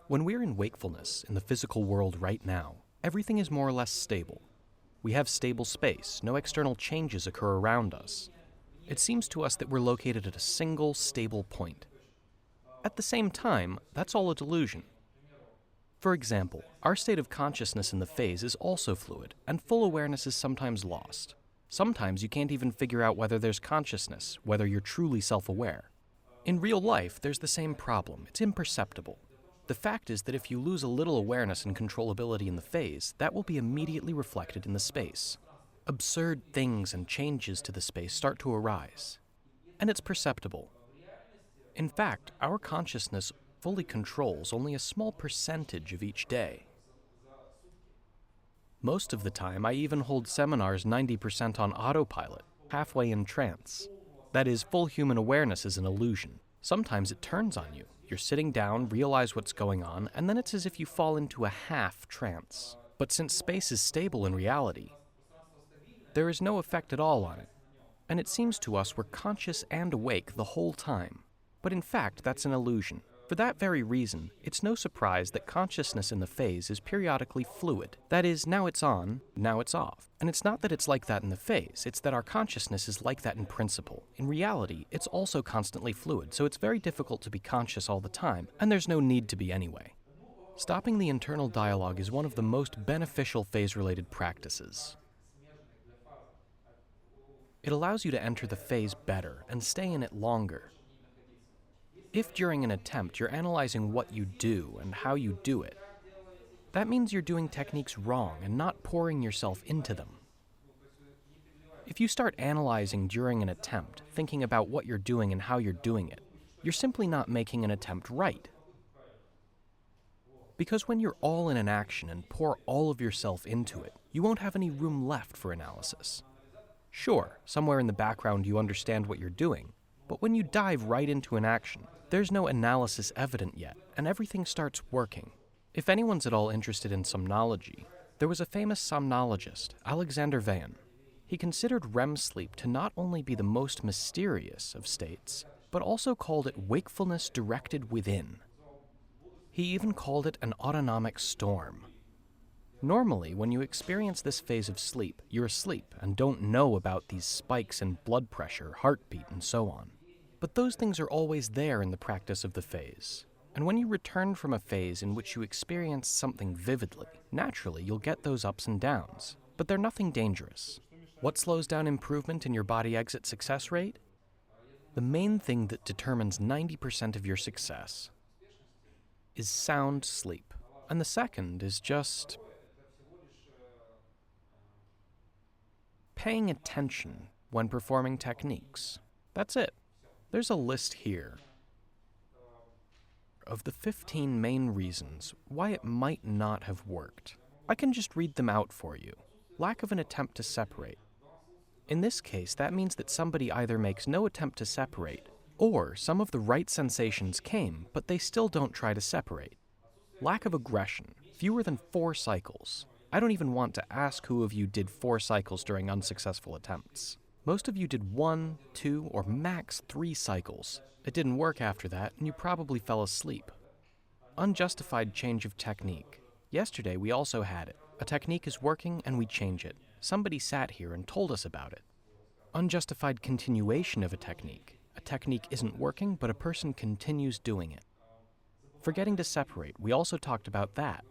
When we're in wakefulness in the physical world right now, everything is more or less stable. We have stable space, no external changes occur around us. It seems to us that we're located at a single, stable point. At the same time, that's all a delusion. For example, our state of consciousness in the phase is also fluid, and full awareness is sometimes lost. Sometimes you can't even figure out whether there's consciousness, whether you're truly self-aware. In real life, there's the same problem. It's imperceptible. The fact is that if you lose a little awareness and controllability in the phase, that will be immediately reflected in the space. Absurd things and changes to the space start to arise, and it's perceptible. In fact, our consciousness fully controls only a small percentage of each day. Most of the time, I even hold seminars 90% on autopilot, halfway in trance. That is, full human awareness is an illusion. Sometimes it turns on you. You're sitting down, realize what's going on, and then it's as if you fall into a half trance. But since space is stable in reality, there is no effect at all on it. And it seems to us we're conscious and awake the whole time. But in fact, that's an illusion. For that very reason, it's no surprise that consciousness in the phase is periodically fluid. That is, now it's on, now it's off. And it's not that it's like that in the phase, it's that our consciousness is like that in principle. In reality, it's also constantly fluid, so it's very difficult to be conscious all the time, and there's no need to be anyway. Stopping the internal dialogue is one of the most beneficial phase-related practices. It allows you to enter the phase better and stay in it longer. If during an attempt you're analyzing what you do and how you do it, that means you're doing techniques wrong and not pouring yourself into them. If you start analyzing during an attempt, thinking about what you're doing and how you're doing it, you're simply not making an attempt right. Because when you're all in an action and pour all of yourself into it, you won't have any room left for analysis. Sure, somewhere in the background you understand what you're doing, but when you dive right into an action, there's no analysis evident yet, and everything starts working. If anyone's at all interested in somnology, there was a famous somnologist, Alexander Van. He considered REM sleep to not only be the most mysterious of states, but also called it wakefulness directed within. He even called it an autonomic storm. Normally, when you experience this phase of sleep, you're asleep and don't know about these spikes in blood pressure, heartbeat, and so on. But those things are always there in the practice of the phase. And when you return from a phase in which you experience something vividly, naturally you'll get those ups and downs, but they're nothing dangerous. What slows down improvement in your body exit success rate? The main thing that determines 90% of your success is sound sleep. And the second is just paying attention when performing techniques. That's it. There's a list here of the 15 main reasons why it might not have worked. I can just read them out for you. Lack of an attempt to separate. In this case, that means that somebody either makes no attempt to separate, or some of the right sensations came, but they still don't try to separate. Lack of aggression. Fewer than 4 cycles. I don't even want to ask who of you did 4 cycles during unsuccessful attempts. Most of you did 1, 2, or max 3 cycles. It didn't work after that, and you probably fell asleep. Unjustified change of technique. Yesterday we also had it. A technique is working and we change it. Somebody sat here and told us about it. Unjustified continuation of a technique. A technique isn't working, but a person continues doing it. Forgetting to separate. We also talked about that.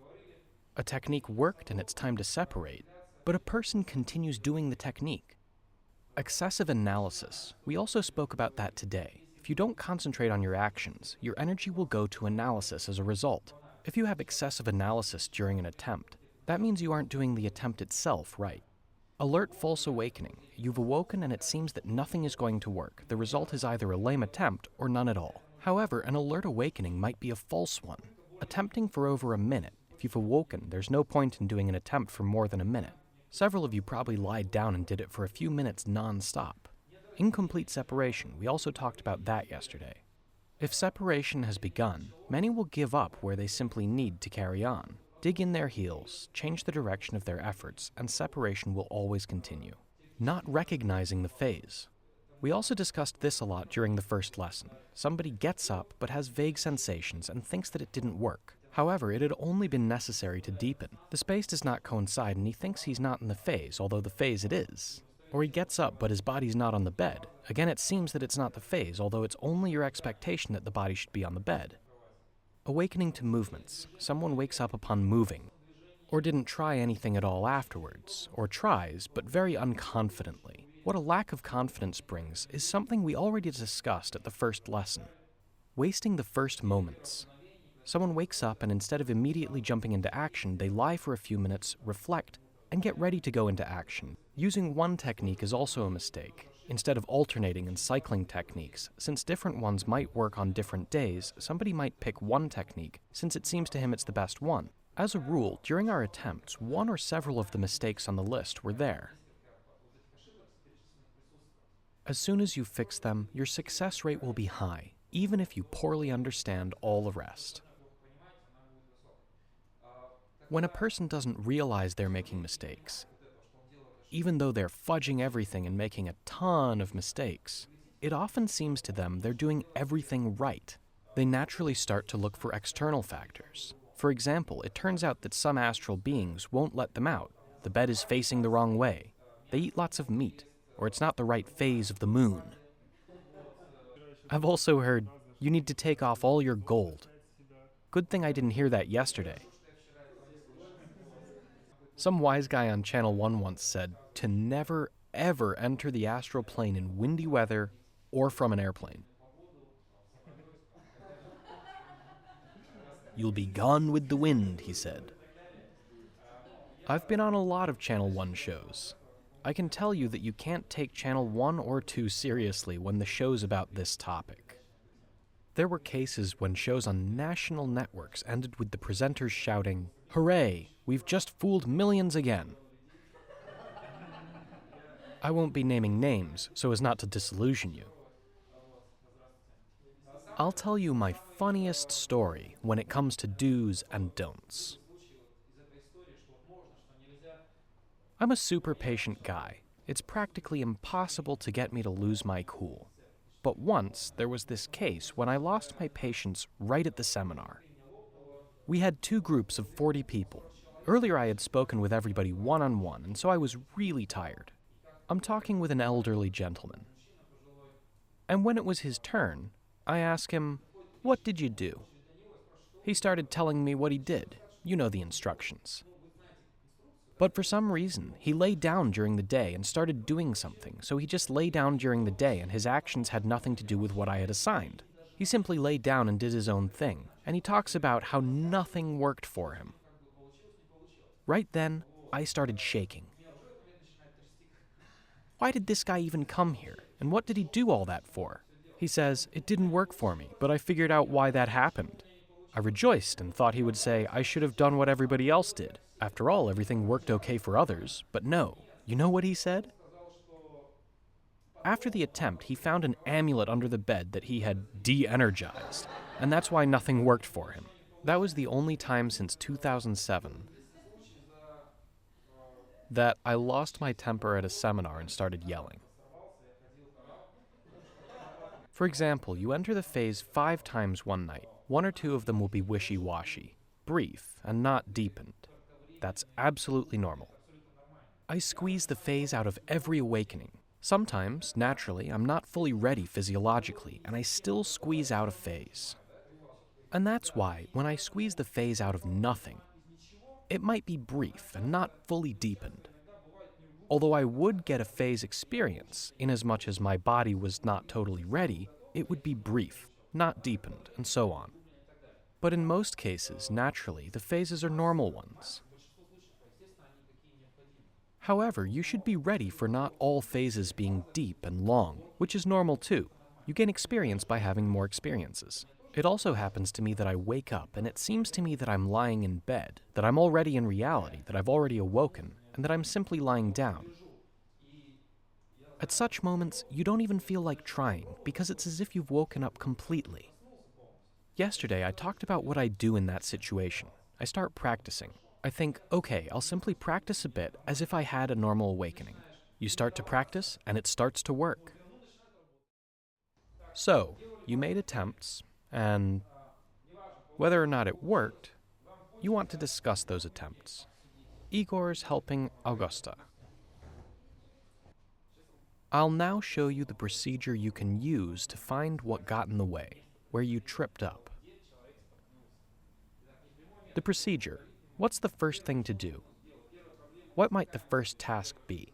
A technique worked and it's time to separate, but a person continues doing the technique. Excessive analysis. We also spoke about that today. If you don't concentrate on your actions, your energy will go to analysis as a result. If you have excessive analysis during an attempt, that means you aren't doing the attempt itself right. Alert false awakening. You've awoken and it seems that nothing is going to work. The result is either a lame attempt or none at all. However, an alert awakening might be a false one. Attempting for over a minute. If you've awoken, there's no point in doing an attempt for more than a minute. Several of you probably lied down and did it for a few minutes non-stop. Incomplete separation. We also talked about that yesterday. If separation has begun, many will give up where they simply need to carry on. Dig in their heels, change the direction of their efforts, and separation will always continue. Not recognizing the phase. We also discussed this a lot during the first lesson. Somebody gets up but has vague sensations and thinks that it didn't work. However, it had only been necessary to deepen. The space does not coincide and he thinks he's not in the phase, although the phase it is. Or he gets up but his body's not on the bed. Again, it seems that it's not the phase, although it's only your expectation that the body should be on the bed. Awakening to movements. Someone wakes up upon moving, or didn't try anything at all afterwards, or tries, but very unconfidently. What a lack of confidence brings is something we already discussed at the first lesson. Wasting the first moments. Someone wakes up and instead of immediately jumping into action, they lie for a few minutes, reflect, and get ready to go into action. Using one technique is also a mistake. Instead of alternating and cycling techniques, since different ones might work on different days, somebody might pick one technique since it seems to him it's the best one. As a rule, during our attempts, one or several of the mistakes on the list were there. As soon as you fix them, your success rate will be high, even if you poorly understand all the rest. When a person doesn't realize they're making mistakes, even though they're fudging everything and making a ton of mistakes, it often seems to them they're doing everything right. They naturally start to look for external factors. For example, it turns out that some astral beings won't let them out. The bed is facing the wrong way. They eat lots of meat, or it's not the right phase of the moon. I've also heard, you need to take off all your gold. Good thing I didn't hear that yesterday. Some wise guy on Channel 1 once said to never, ever enter the astral plane in windy weather or from an airplane. You'll be gone with the wind, he said. I've been on a lot of Channel 1 shows. I can tell you that you can't take Channel 1 or 2 seriously when the show's about this topic. There were cases when shows on national networks ended with the presenters shouting, "Hooray, we've just fooled millions again." I won't be naming names so as not to disillusion you. I'll tell you my funniest story when it comes to do's and don'ts. I'm a super patient guy. It's practically impossible to get me to lose my cool. But once, there was this case when I lost my patience right at the seminar. We had 2 groups of 40 people. Earlier I had spoken with everybody one-on-one, and so I was really tired. I'm talking with an elderly gentleman. And when it was his turn, I asked him, "What did you do?" He started telling me what he did. You know the instructions. But for some reason, he lay down during the day and started doing something, so he just lay down during the day and his actions had nothing to do with what I had assigned. He simply lay down and did his own thing, and he talks about how nothing worked for him. Right then, I started shaking. Why did this guy even come here, and what did he do all that for? He says, "It didn't work for me, but I figured out why that happened." I rejoiced and thought he would say, "I should have done what everybody else did. After all, everything worked okay for others." But no. You know what he said? After the attempt, he found an amulet under the bed that he had de-energized, and that's why nothing worked for him. That was the only time since 2007 that I lost my temper at a seminar and started yelling. For example, you enter the phase 5 times one night. 1 or 2 of them will be wishy-washy, brief, and not deepened. That's absolutely normal. I squeeze the phase out of every awakening. Sometimes, naturally, I'm not fully ready physiologically, and I still squeeze out a phase. And that's why, when I squeeze the phase out of nothing, it might be brief and not fully deepened. Although I would get a phase experience, inasmuch as my body was not totally ready, it would be brief, not deepened, and so on. But in most cases, naturally, the phases are normal ones. However, you should be ready for not all phases being deep and long, which is normal too. You gain experience by having more experiences. It also happens to me that I wake up and it seems to me that I'm lying in bed, that I'm already in reality, that I've already awoken, and that I'm simply lying down. At such moments, you don't even feel like trying, because it's as if you've woken up completely. Yesterday, I talked about what I do in that situation. I start practicing. I think, okay, I'll simply practice a bit as if I had a normal awakening. You start to practice, and it starts to work. So, you made attempts, and whether or not it worked, You want to discuss those attempts. Igor's helping Augusta. I'll now show you the procedure you can use to find what got in the way, where you tripped up. The procedure. What's the first thing to do? What might the first task be?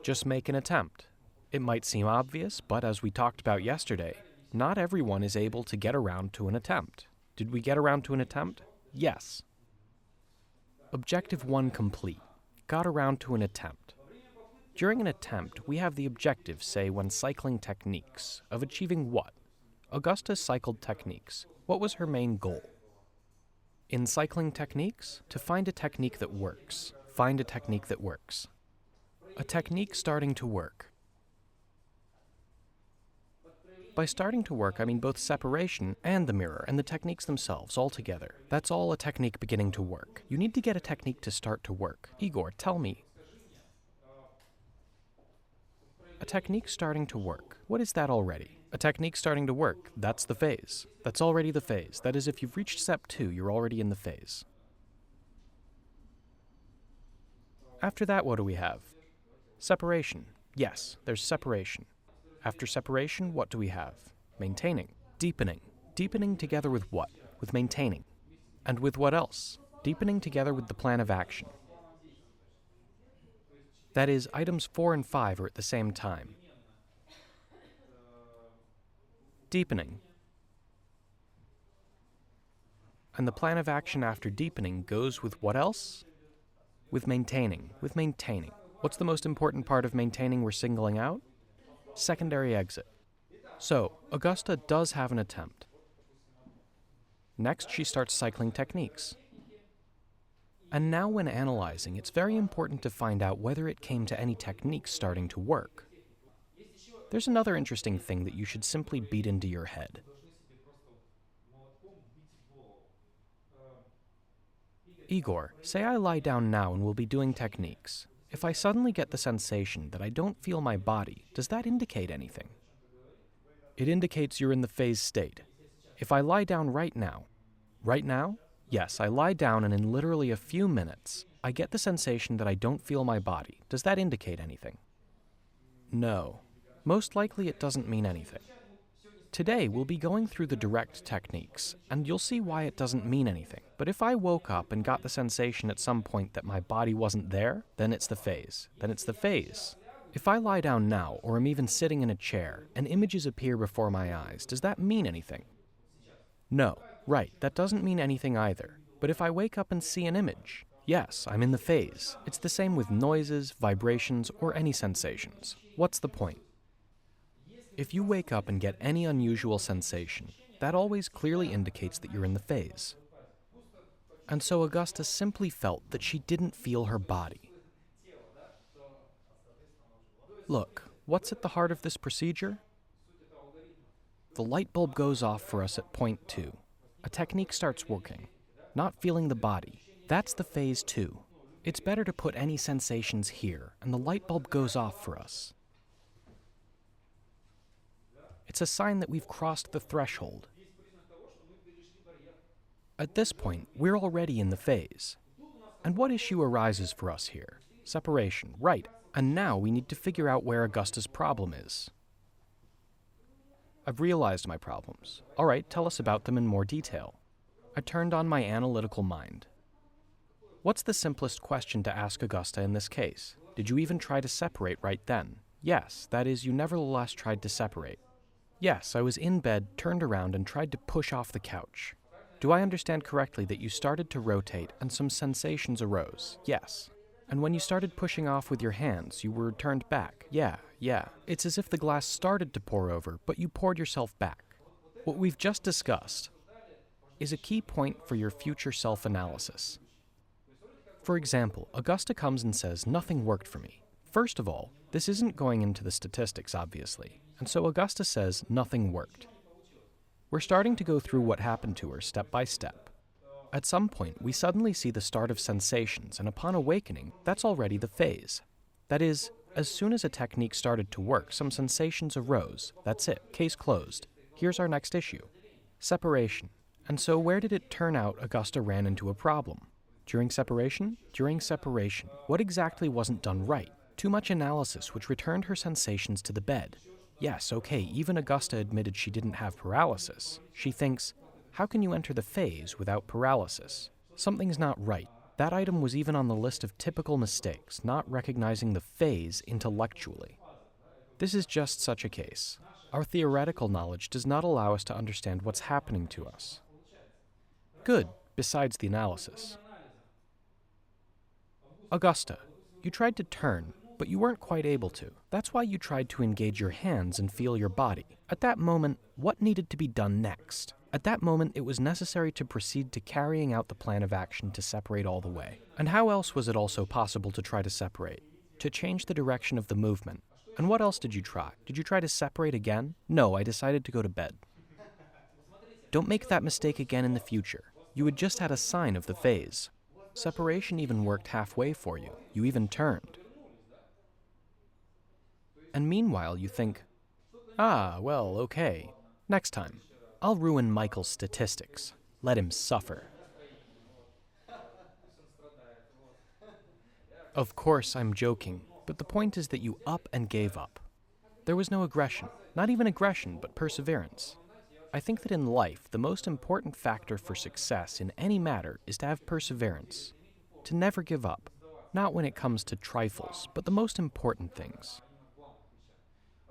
Just make an attempt. It might seem obvious, but as we talked about yesterday, not everyone is able to get around to an attempt. Did we get around to an attempt? Yes. Objective 1 complete. Got around to an attempt. During an attempt, we have the objective, say, when cycling techniques, of achieving what? Augusta cycled techniques. What was her main goal? In cycling techniques, to find a technique that works. Find a technique that works. A technique starting to work. By starting to work, I mean both separation and the mirror and the techniques themselves all together. That's all a technique beginning to work. You need to get a technique to start to work. Igor, tell me. A technique starting to work. What is that already? A technique starting to work. That's the phase. That's already the phase. That is, if you've reached step 2, you're already in the phase. After that, what do we have? Separation. Yes, there's separation. After separation, what do we have? Maintaining. Deepening. Deepening together with what? With maintaining. And with what else? Deepening together with the plan of action. That is, items 4 and 5 are at the same time. Deepening. And the plan of action after deepening goes with what else? With maintaining. With maintaining. What's the most important part of maintaining we're singling out? Secondary exit. So, Augusta does have an attempt. Next, she starts cycling techniques. And now when analyzing, it's very important to find out whether it came to any techniques starting to work. There's another interesting thing that you should simply beat into your head. Igor, say I lie down now and we'll be doing techniques. If I suddenly get the sensation that I don't feel my body, does that indicate anything? It indicates you're in the phase state. If I lie down right now, yes, I lie down and in literally a few minutes, I get the sensation that I don't feel my body. Does that indicate anything? No. Most likely it doesn't mean anything. Today we'll be going through the direct techniques, and you'll see why it doesn't mean anything. But if I woke up and got the sensation at some point that my body wasn't there, then it's the phase. If I lie down now, or am even sitting in a chair, and images appear before my eyes, does that mean anything? No. Right, that doesn't mean anything either. But if I wake up and see an image, yes, I'm in the phase. It's the same with noises, vibrations, or any sensations. What's the point? If you wake up and get any unusual sensation, that always clearly indicates that you're in the phase. And so Augusta simply felt that she didn't feel her body. Look, what's at the heart of this procedure? The light bulb goes off for us at point 2. A technique starts working. Not feeling the body. That's the phase 2. It's better to put any sensations here, and the light bulb goes off for us. It's a sign that we've crossed the threshold. At this point, we're already in the phase. And what issue arises for us here? Separation, right. And now we need to figure out where Augusta's problem is. I've realized my problems. All right, tell us about them in more detail. I turned on my analytical mind. What's the simplest question to ask Augusta in this case? Did you even try to separate right then? Yes, that is, you nevertheless tried to separate. Yes, I was in bed, turned around, and tried to push off the couch. Do I understand correctly that you started to rotate and some sensations arose? Yes. And when you started pushing off with your hands, you were turned back? Yeah. It's as if the glass started to pour over, but you poured yourself back. What we've just discussed is a key point for your future self-analysis. For example, Augusta comes and says, "Nothing worked for me." First of all, this isn't going into the statistics, obviously. And so Augusta says, "Nothing worked." We're starting to go through what happened to her step by step. At some point, we suddenly see the start of sensations, and upon awakening, that's already the phase. That is, as soon as a technique started to work, some sensations arose. That's it. Case closed. Here's our next issue. Separation. And so where did it turn out Augusta ran into a problem? During separation? During separation. What exactly wasn't done right? Too much analysis, which returned her sensations to the bed. Yes, okay, even Augusta admitted she didn't have paralysis. She thinks, how can you enter the phase without paralysis? Something's not right. That item was even on the list of typical mistakes, not recognizing the phase intellectually. This is just such a case. Our theoretical knowledge does not allow us to understand what's happening to us. Good, besides the analysis. Augusta, you tried to turn, but you weren't quite able to. That's why you tried to engage your hands and feel your body. At that moment, what needed to be done next? At that moment, it was necessary to proceed to carrying out the plan of action to separate all the way. And how else was it also possible to try to separate? To change the direction of the movement. And what else did you try? Did you try to separate again? No, I decided to go to bed. Don't make that mistake again in the future. You had just had a sign of the phase. Separation even worked halfway for you. You even turned. And meanwhile, you think, well, okay. Next time, I'll ruin Michael's statistics. Let him suffer. Of course, I'm joking, but the point is that you up and gave up. There was no aggression. Not even aggression, but perseverance. I think that in life, the most important factor for success in any matter is to have perseverance. To never give up. Not when it comes to trifles, but the most important things.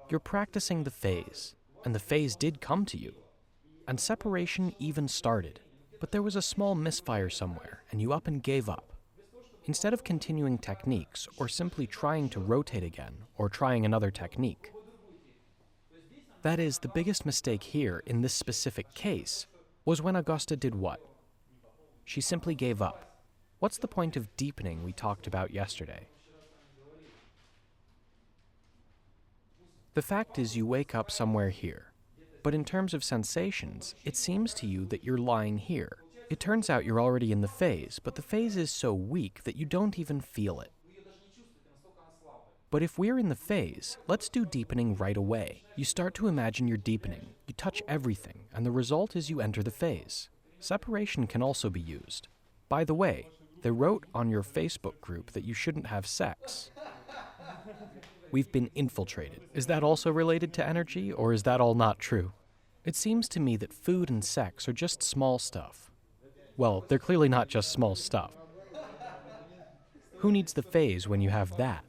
You're practicing the phase, and the phase did come to you. And separation even started. But there was a small misfire somewhere, and you up and gave up. Instead of continuing techniques, or simply trying to rotate again, or trying another technique. That is, the biggest mistake here, in this specific case, was when Augusta did what? She simply gave up. What's the point of deepening we talked about yesterday? The fact is you wake up somewhere here. But in terms of sensations, it seems to you that you're lying here. It turns out you're already in the phase, but the phase is so weak that you don't even feel it. But if we're in the phase, let's do deepening right away. You start to imagine you're deepening, you touch everything, and the result is you enter the phase. Separation can also be used. By the way, they wrote on your Facebook group that you shouldn't have sex. We've been infiltrated. Is that also related to energy, or is that all not true? It seems to me that food and sex are just small stuff. Well, they're clearly not just small stuff. Who needs the phase when you have that?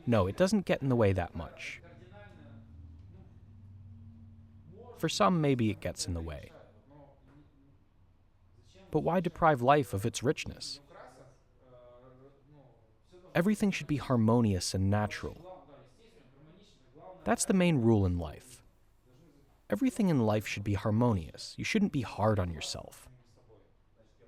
No, it doesn't get in the way that much. For some, maybe it gets in the way. But why deprive life of its richness? Everything should be harmonious and natural. That's the main rule in life. Everything in life should be harmonious. You shouldn't be hard on yourself.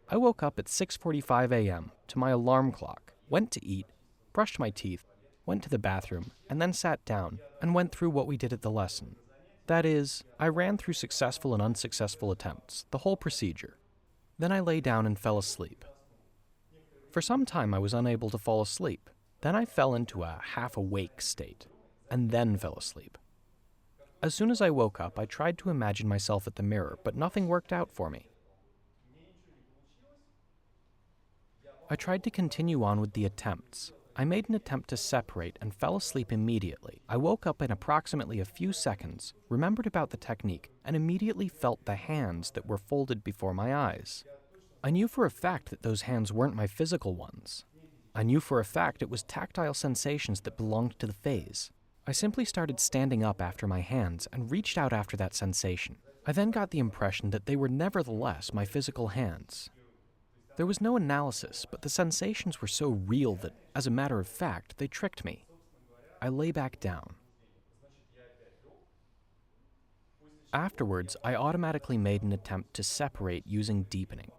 I woke up at 6:45 a.m. to my alarm clock, went to eat, brushed my teeth, went to the bathroom, and then sat down and went through what we did at the lesson. That is, I ran through successful and unsuccessful attempts, the whole procedure. Then I lay down and fell asleep. For some time I was unable to fall asleep. Then I fell into a half-awake state, and then fell asleep. As soon as I woke up, I tried to imagine myself at the mirror, but nothing worked out for me. I tried to continue on with the attempts. I made an attempt to separate and fell asleep immediately. I woke up in approximately a few seconds, remembered about the technique, and immediately felt the hands that were folded before my eyes. I knew for a fact that those hands weren't my physical ones. I knew for a fact it was tactile sensations that belonged to the phase. I simply started standing up after my hands and reached out after that sensation. I then got the impression that they were nevertheless my physical hands. There was no analysis, but the sensations were so real that, as a matter of fact, they tricked me. I lay back down. Afterwards, I automatically made an attempt to separate using deepening.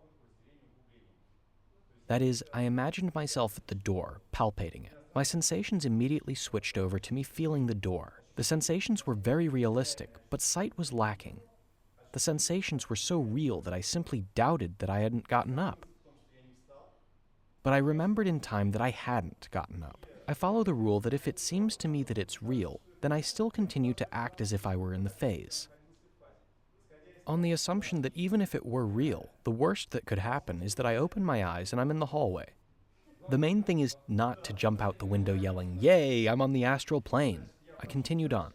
That is, I imagined myself at the door, palpating it. My sensations immediately switched over to me feeling the door. The sensations were very realistic, but sight was lacking. The sensations were so real that I simply doubted that I hadn't gotten up. But I remembered in time that I hadn't gotten up. I follow the rule that if it seems to me that it's real, then I still continue to act as if I were in the phase. on the assumption that even if it were real, the worst that could happen is that I open my eyes and I'm in the hallway. The main thing is not to jump out the window yelling, "Yay, I'm on the astral plane." I continued on.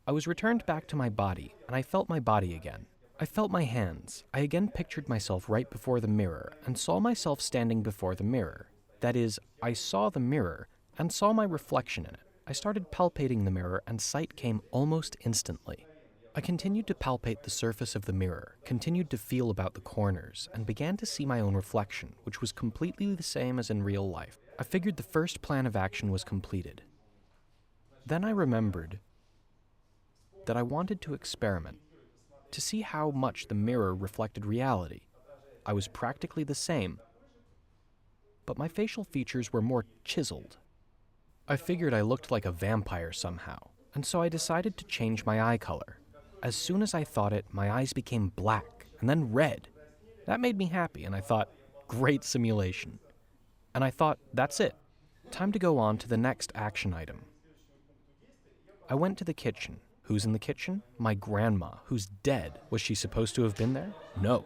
I was returned back to my body, and I felt my body again. I felt my hands. I again pictured myself right before the mirror, and saw myself standing before the mirror. That is, I saw the mirror, and saw my reflection in it. I started palpating the mirror, and sight came almost instantly. I continued to palpate the surface of the mirror, continued to feel about the corners, and began to see my own reflection, which was completely the same as in real life. I figured the first plan of action was completed. Then I remembered that I wanted to experiment, to see how much the mirror reflected reality. I was practically the same, but my facial features were more chiseled. I figured I looked like a vampire somehow, and so I decided to change my eye color. As soon as I thought it, my eyes became black, and then red. That made me happy, and I thought, great simulation. And I thought, that's it. Time to go on to the next action item. I went to the kitchen. Who's in the kitchen? My grandma, who's dead. Was she supposed to have been there? No.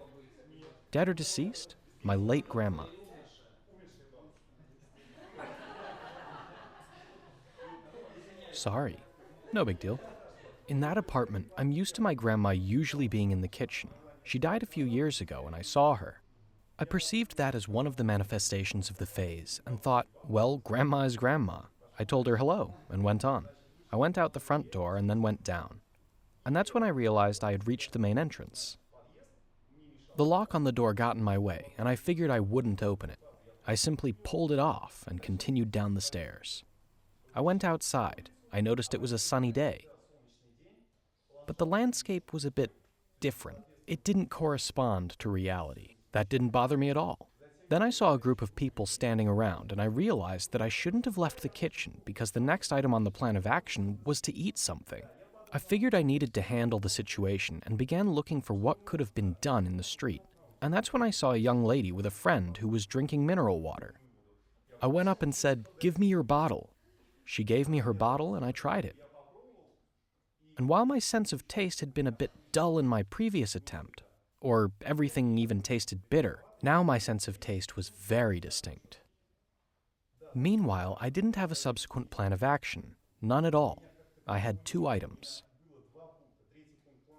Dead or deceased? My late grandma. Sorry. No big deal. In that apartment, I'm used to my grandma usually being in the kitchen. She died a few years ago and I saw her. I perceived that as one of the manifestations of the phase and thought, well, grandma is grandma. I told her hello and went on. I went out the front door and then went down. And that's when I realized I had reached the main entrance. The lock on the door got in my way and I figured I wouldn't open it. I simply pulled it off and continued down the stairs. I went outside. I noticed it was a sunny day. But the landscape was a bit different. It didn't correspond to reality. That didn't bother me at all. Then I saw a group of people standing around, and I realized that I shouldn't have left the kitchen because the next item on the plan of action was to eat something. I figured I needed to handle the situation and began looking for what could have been done in the street. And that's when I saw a young lady with a friend who was drinking mineral water. I went up and said, "Give me your bottle." She gave me her bottle, and I tried it. And while my sense of taste had been a bit dull in my previous attempt, or everything even tasted bitter, now my sense of taste was very distinct. Meanwhile, I didn't have a subsequent plan of action, none at all. I had 2 items.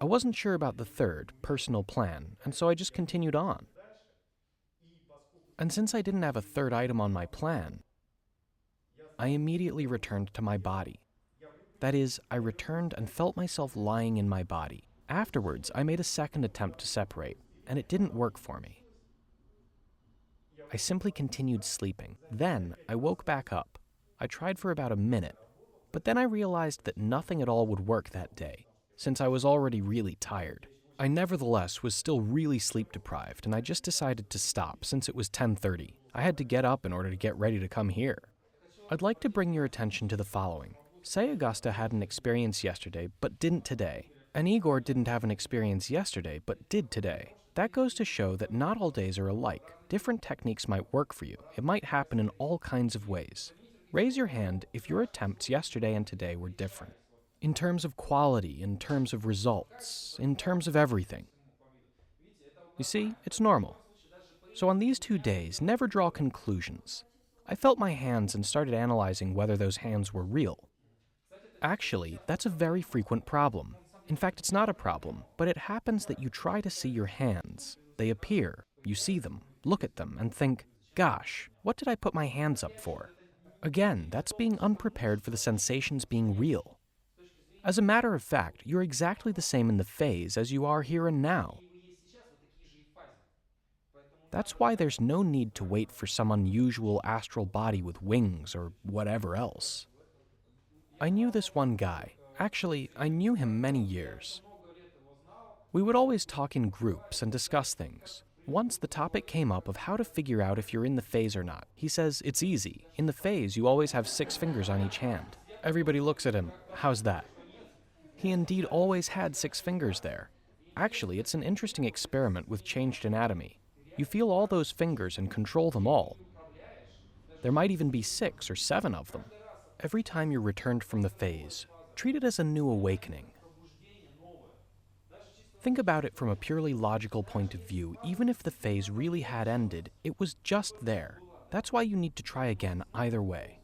I wasn't sure about the third, personal plan, and so I just continued on. And since I didn't have a third item on my plan, I immediately returned to my body. That is, I returned and felt myself lying in my body. Afterwards, I made a second attempt to separate, and it didn't work for me. I simply continued sleeping. Then, I woke back up. I tried for about a minute, but then I realized that nothing at all would work that day, since I was already really tired. I nevertheless was still really sleep deprived, and I just decided to stop since it was 10:30. I had to get up in order to get ready to come here. I'd like to bring your attention to the following. Say Augusta had an experience yesterday, but didn't today. And Igor didn't have an experience yesterday, but did today. That goes to show that not all days are alike. Different techniques might work for you. It might happen in all kinds of ways. Raise your hand if your attempts yesterday and today were different. In terms of quality, in terms of results, in terms of everything. You see, it's normal. So on these 2 days, never draw conclusions. I felt my hands and started analyzing whether those hands were real. Actually, that's a very frequent problem. In fact, it's not a problem, but it happens that you try to see your hands. They appear, you see them, look at them, and think, gosh, what did I put my hands up for? Again, that's being unprepared for the sensations being real. As a matter of fact, you're exactly the same in the phase as you are here and now. That's why there's no need to wait for some unusual astral body with wings or whatever else. I knew this one guy. Actually, I knew him many years. We would always talk in groups and discuss things. Once the topic came up of how to figure out if you're in the phase or not. He says, it's easy. In the phase, you always have 6 fingers on each hand. Everybody looks at him. How's that? He indeed always had 6 fingers there. Actually, it's an interesting experiment with changed anatomy. You feel all those fingers and control them all. There might even be 6 or 7 of them. Every time you're returned from the phase, treat it as a new awakening. Think about it from a purely logical point of view. Even if the phase really had ended, it was just there. That's why you need to try again either way.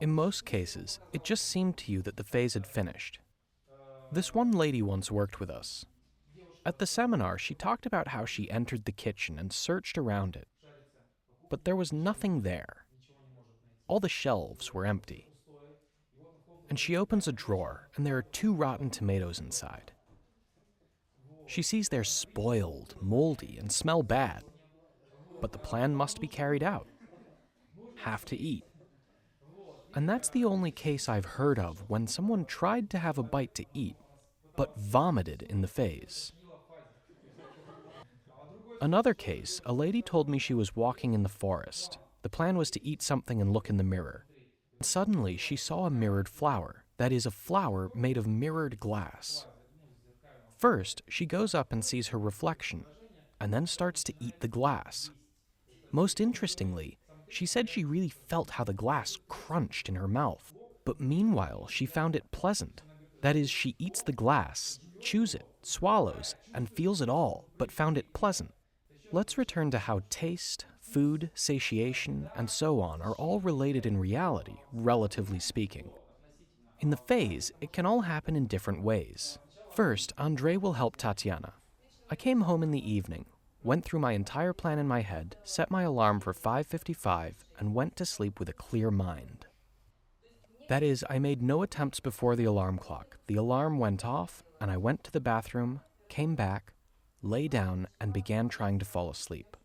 In most cases, it just seemed to you that the phase had finished. This one lady once worked with us. At the seminar, she talked about how she entered the kitchen and searched around it, but there was nothing there. All the shelves were empty. And she opens a drawer, and there are 2 rotten tomatoes inside. She sees they're spoiled, moldy, and smell bad. But the plan must be carried out. Have to eat. And that's the only case I've heard of when someone tried to have a bite to eat, but vomited in the phase. Another case, a lady told me she was walking in the forest. The plan was to eat something and look in the mirror. Suddenly, she saw a mirrored flower. That is, a flower made of mirrored glass. First, she goes up and sees her reflection, and then starts to eat the glass. Most interestingly, she said she really felt how the glass crunched in her mouth. But meanwhile, she found it pleasant. That is, she eats the glass, chews it, swallows, and feels it all, but found it pleasant. Let's return to how taste, food, satiation, and so on are all related in reality, relatively speaking. In the phase, it can all happen in different ways. First, Andre will help Tatiana. I came home in the evening, went through my entire plan in my head, set my alarm for 5:55, and went to sleep with a clear mind. That is, I made no attempts before the alarm clock. The alarm went off, and I went to the bathroom, came back, lay down, and began trying to fall asleep.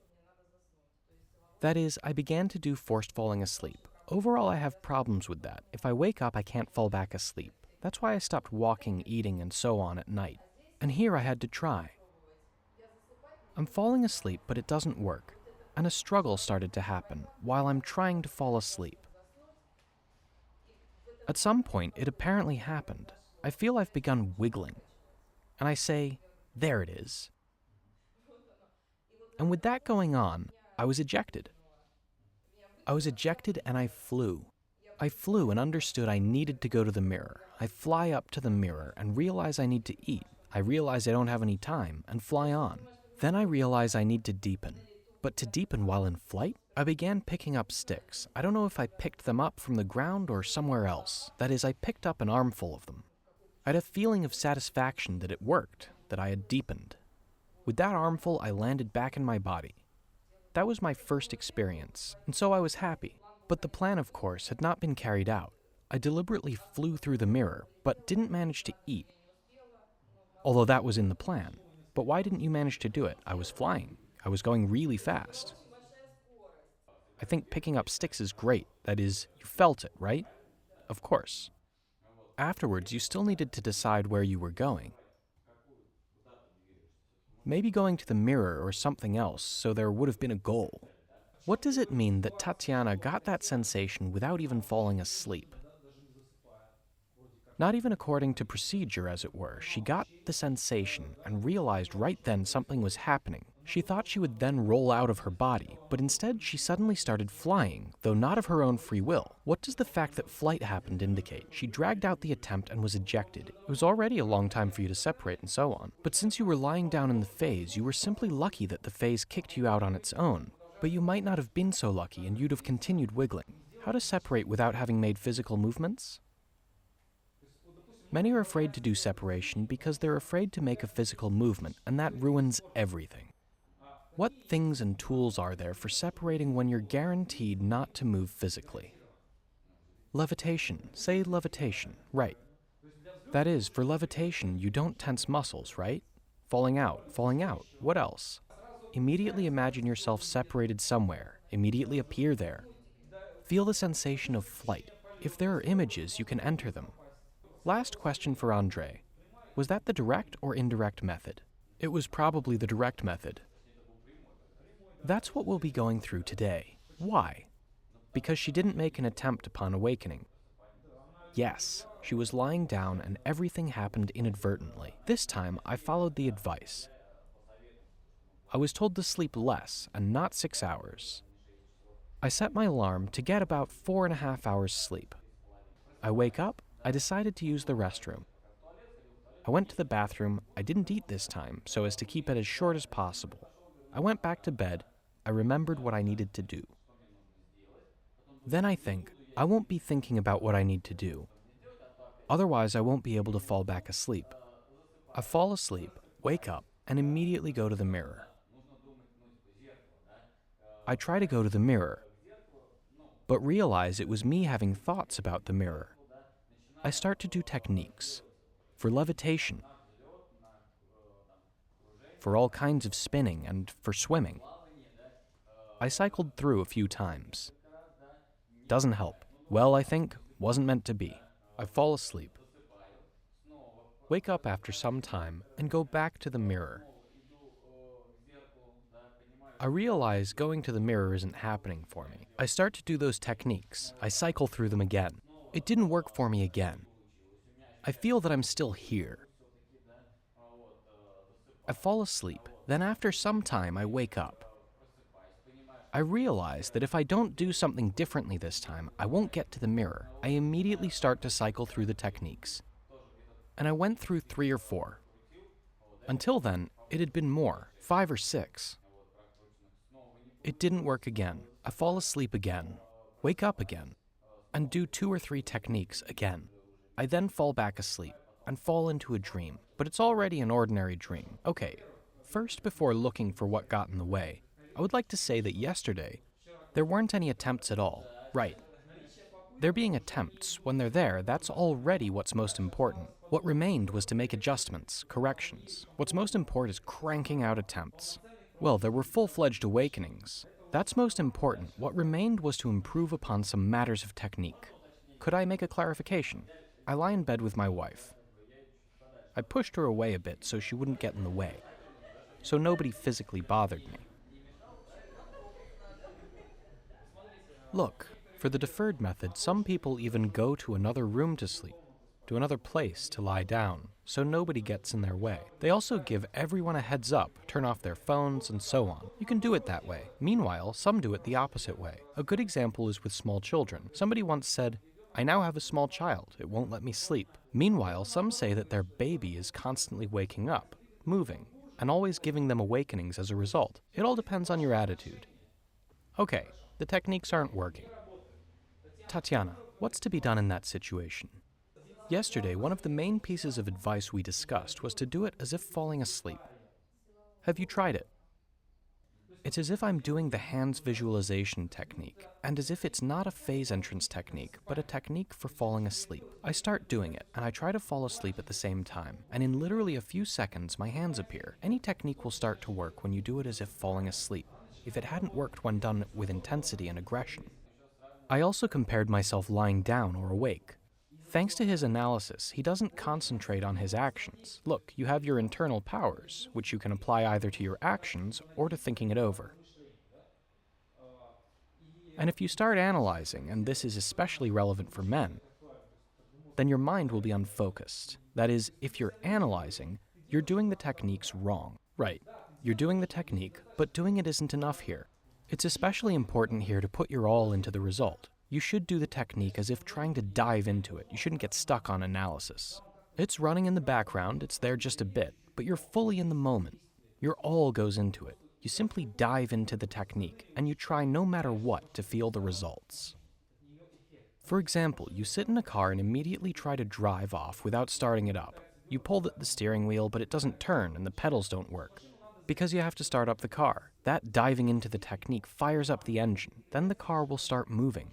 That is, I began to do forced falling asleep. Overall, I have problems with that. If I wake up, I can't fall back asleep. That's why I stopped walking, eating, and so on at night. And here I had to try. I'm falling asleep, but it doesn't work, and a struggle started to happen while I'm trying to fall asleep. At some point, it apparently happened. I feel I've begun wiggling, and I say, there it is. And with that going on, I was ejected. I was ejected and I flew. I flew and understood I needed to go to the mirror. I fly up to the mirror and realize I need to eat. I realize I don't have any time and fly on. Then I realize I need to deepen. But to deepen while in flight, I began picking up sticks. I don't know if I picked them up from the ground or somewhere else. That is, I picked up an armful of them. I had a feeling of satisfaction that it worked, that I had deepened. With that armful, I landed back in my body. That was my first experience, and so I was happy. But the plan, of course, had not been carried out. I deliberately flew through the mirror, but didn't manage to eat. Although that was in the plan. But why didn't you manage to do it? I was flying. I was going really fast. I think picking up sticks is great. That is, you felt it, right? Of course. Afterwards, you still needed to decide where you were going. Maybe going to the mirror or something else, so there would have been a goal. What does it mean that Tatiana got that sensation without even falling asleep? Not even according to procedure, as it were. She got the sensation and realized right then something was happening. She thought she would then roll out of her body, but instead she suddenly started flying, though not of her own free will. What does the fact that flight happened indicate? She dragged out the attempt and was ejected. It was already a long time for you to separate and so on. But since you were lying down in the phase, you were simply lucky that the phase kicked you out on its own. But you might not have been so lucky and you'd have continued wiggling. How to separate without having made physical movements? Many are afraid to do separation because they're afraid to make a physical movement, and that ruins everything. What things and tools are there for separating when you're guaranteed not to move physically? Levitation. Say levitation. Right. That is, for levitation, you don't tense muscles, right? Falling out. Falling out. What else? Immediately imagine yourself separated somewhere. Immediately appear there. Feel the sensation of flight. If there are images, you can enter them. Last question for Andre. Was that the direct or indirect method? It was probably the direct method. That's what we'll be going through today. Why? Because she didn't make an attempt upon awakening. Yes, she was lying down and everything happened inadvertently. This time, I followed the advice. I was told to sleep less and not 6 hours. I set my alarm to get about 4.5 hours sleep. I wake up, I decided to use the restroom. I went to the bathroom. I didn't eat this time, so as to keep it as short as possible. I went back to bed. I remembered what I needed to do. Then I think, I won't be thinking about what I need to do. Otherwise, I won't be able to fall back asleep. I fall asleep, wake up, and immediately go to the mirror. I try to go to the mirror, but realize it was me having thoughts about the mirror. I start to do techniques for levitation, for all kinds of spinning, and for swimming. I cycled through a few times. Doesn't help. Well, I think, wasn't meant to be. I fall asleep, wake up after some time, and go back to the mirror. I realize going to the mirror isn't happening for me. I start to do those techniques. I cycle through them again. It didn't work for me again. I feel that I'm still here. I fall asleep. Then after some time, I wake up. I realize that if I don't do something differently this time, I won't get to the mirror. I immediately start to cycle through the techniques. And I went through 3 or 4. Until then, it had been more, 5 or 6. It didn't work again. I fall asleep again, wake up again, and do 2 or 3 techniques again. I then fall back asleep and fall into a dream, but it's already an ordinary dream. Okay, first, before looking for what got in the way, I would like to say that yesterday, there weren't any attempts at all. Right. There being attempts, when they're there, that's already what's most important. What remained was to make adjustments, corrections. What's most important is cranking out attempts. Well, there were full-fledged awakenings. That's most important. What remained was to improve upon some matters of technique. Could I make a clarification? I lie in bed with my wife. I pushed her away a bit so she wouldn't get in the way, so nobody physically bothered me. Look, for the deferred method, some people even go to another room to sleep, to another place to lie down, so nobody gets in their way. They also give everyone a heads up, turn off their phones, and so on. You can do it that way. Meanwhile, some do it the opposite way. A good example is with small children. Somebody once said, "I now have a small child. It won't let me sleep." Meanwhile, some say that their baby is constantly waking up, moving, and always giving them awakenings as a result. It all depends on your attitude. Okay, the techniques aren't working. Tatiana, what's to be done in that situation? Yesterday, one of the main pieces of advice we discussed was to do it as if falling asleep. Have you tried it? It's as if I'm doing the hands visualization technique, and as if it's not a phase entrance technique, but a technique for falling asleep. I start doing it, and I try to fall asleep at the same time, and in literally a few seconds, my hands appear. Any technique will start to work when you do it as if falling asleep, if it hadn't worked when done with intensity and aggression. I also compared myself lying down or awake. Thanks to his analysis, he doesn't concentrate on his actions. Look, you have your internal powers, which you can apply either to your actions or to thinking it over. And if you start analyzing, and this is especially relevant for men, then your mind will be unfocused. That is, if you're analyzing, you're doing the techniques wrong. Right, you're doing the technique, but doing it isn't enough here. It's especially important here to put your all into the result. You should do the technique as if trying to dive into it. You shouldn't get stuck on analysis. It's running in the background, it's there just a bit, but you're fully in the moment. Your all goes into it. You simply dive into the technique, and you try no matter what to feel the results. For example, you sit in a car and immediately try to drive off without starting it up. You pull at the steering wheel, but it doesn't turn and the pedals don't work. Because you have to start up the car. That diving into the technique fires up the engine. Then the car will start moving.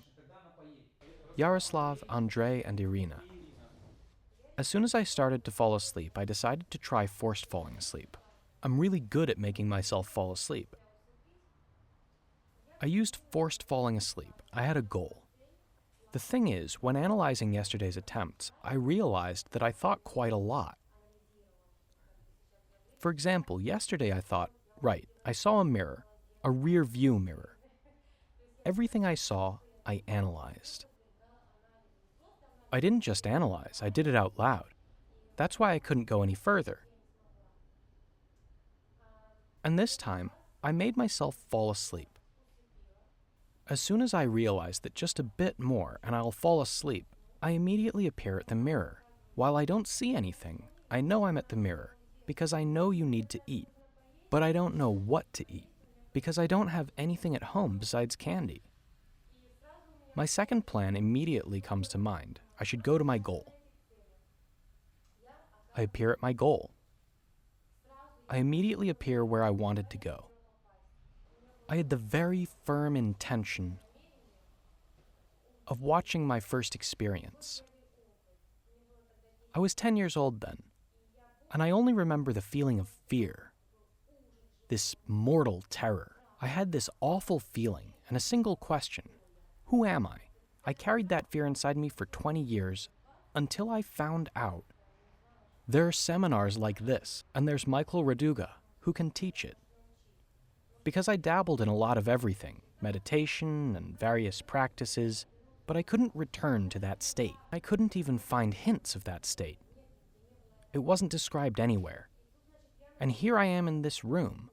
Yaroslav, Andrei, and Irina. As soon as I started to fall asleep, I decided to try forced falling asleep. I'm really good at making myself fall asleep. I used forced falling asleep. I had a goal. The thing is, when analyzing yesterday's attempts, I realized that I thought quite a lot. For example, yesterday I thought, right, I saw a mirror, a rear view mirror. Everything I saw, I analyzed. I didn't just analyze, I did it out loud. That's why I couldn't go any further. And this time, I made myself fall asleep. As soon as I realized that just a bit more and I'll fall asleep, I immediately appear at the mirror. While I don't see anything, I know I'm at the mirror because I know you need to eat, but I don't know what to eat because I don't have anything at home besides candy. My second plan immediately comes to mind. I should go to my goal. I appear at my goal. I immediately appear where I wanted to go. I had the very firm intention of watching my first experience. I was 10 years old then, and I only remember the feeling of fear, this mortal terror. I had this awful feeling and a single question: who am I? I carried that fear inside me for 20 years until I found out there are seminars like this, and there's Michael Raduga who can teach it. Because I dabbled in a lot of everything, meditation and various practices, but I couldn't return to that state. I couldn't even find hints of that state. It wasn't described anywhere. And here I am in this room,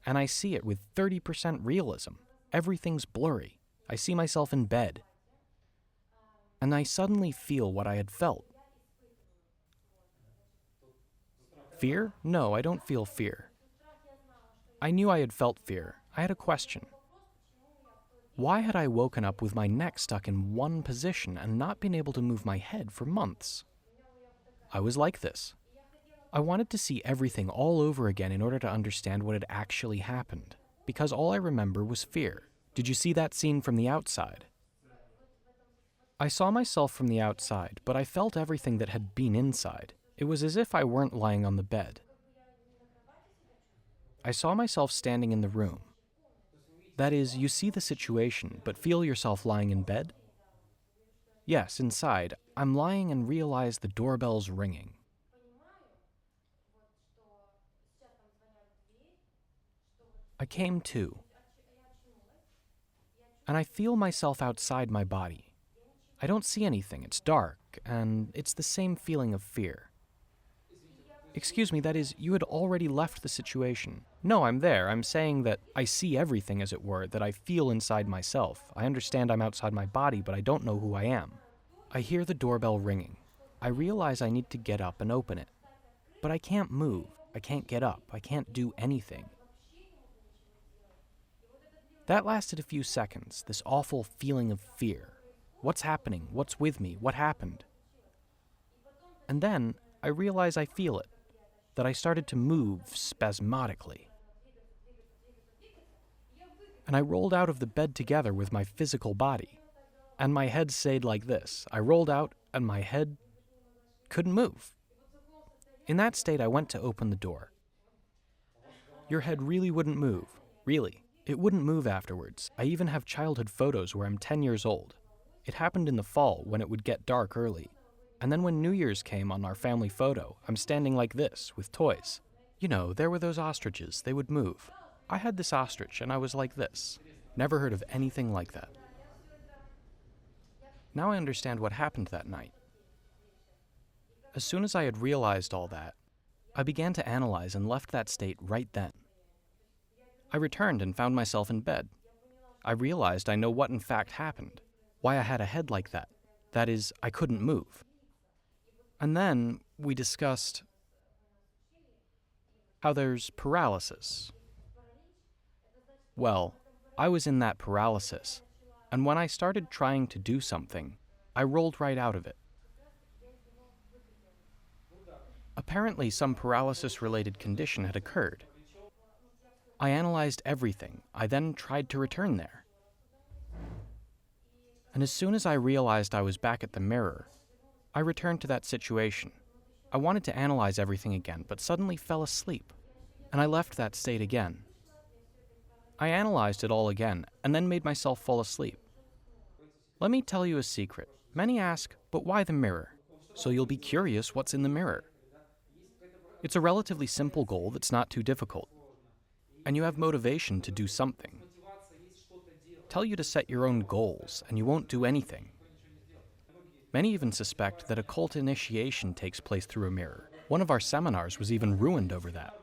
and I see it with 30% realism. Everything's blurry. I see myself in bed, and I suddenly feel what I had felt. Fear? No, I don't feel fear. I knew I had felt fear. I had a question. Why had I woken up with my neck stuck in one position and not been able to move my head for months? I was like this. I wanted to see everything all over again in order to understand what had actually happened, because all I remember was fear. Did you see that scene from the outside? I saw myself from the outside, but I felt everything that had been inside. It was as if I weren't lying on the bed. I saw myself standing in the room. That is, you see the situation, but feel yourself lying in bed? Yes, inside, I'm lying and realize the doorbell's ringing. I came to, and I feel myself outside my body. I don't see anything, it's dark, and it's the same feeling of fear. Excuse me, that is, you had already left the situation. No, I'm there. I'm saying that I see everything, as it were, that I feel inside myself. I understand I'm outside my body, but I don't know who I am. I hear the doorbell ringing. I realize I need to get up and open it. But I can't move. I can't get up. I can't do anything. That lasted a few seconds, this awful feeling of fear. What's happening? What's with me? What happened? And then I realize I feel it, that I started to move spasmodically. And I rolled out of the bed together with my physical body, and my head stayed like this. I rolled out, and my head couldn't move. In that state, I went to open the door. Your head really wouldn't move. Really. It wouldn't move afterwards. I even have childhood photos where I'm 10 years old. It happened in the fall when it would get dark early. And then when New Year's came on our family photo, I'm standing like this, with toys. You know, there were those ostriches. They would move. I had this ostrich, and I was like this. Never heard of anything like that. Now I understand what happened that night. As soon as I had realized all that, I began to analyze and left that state right then. I returned and found myself in bed. I realized I know what in fact happened, why I had a head like that. That is, I couldn't move. And then we discussed how there's paralysis. Well, I was in that paralysis, and when I started trying to do something, I rolled right out of it. Apparently, some paralysis-related condition had occurred. I analyzed everything. I then tried to return there. And as soon as I realized I was back at the mirror, I returned to that situation. I wanted to analyze everything again, but suddenly fell asleep, and I left that state again. I analyzed it all again, and then made myself fall asleep. Let me tell you a secret. Many ask, but why the mirror? So you'll be curious what's in the mirror. It's a relatively simple goal that's not too difficult, and you have motivation to do something. Tell you to set your own goals, and you won't do anything. Many even suspect that a cult initiation takes place through a mirror. One of our seminars was even ruined over that.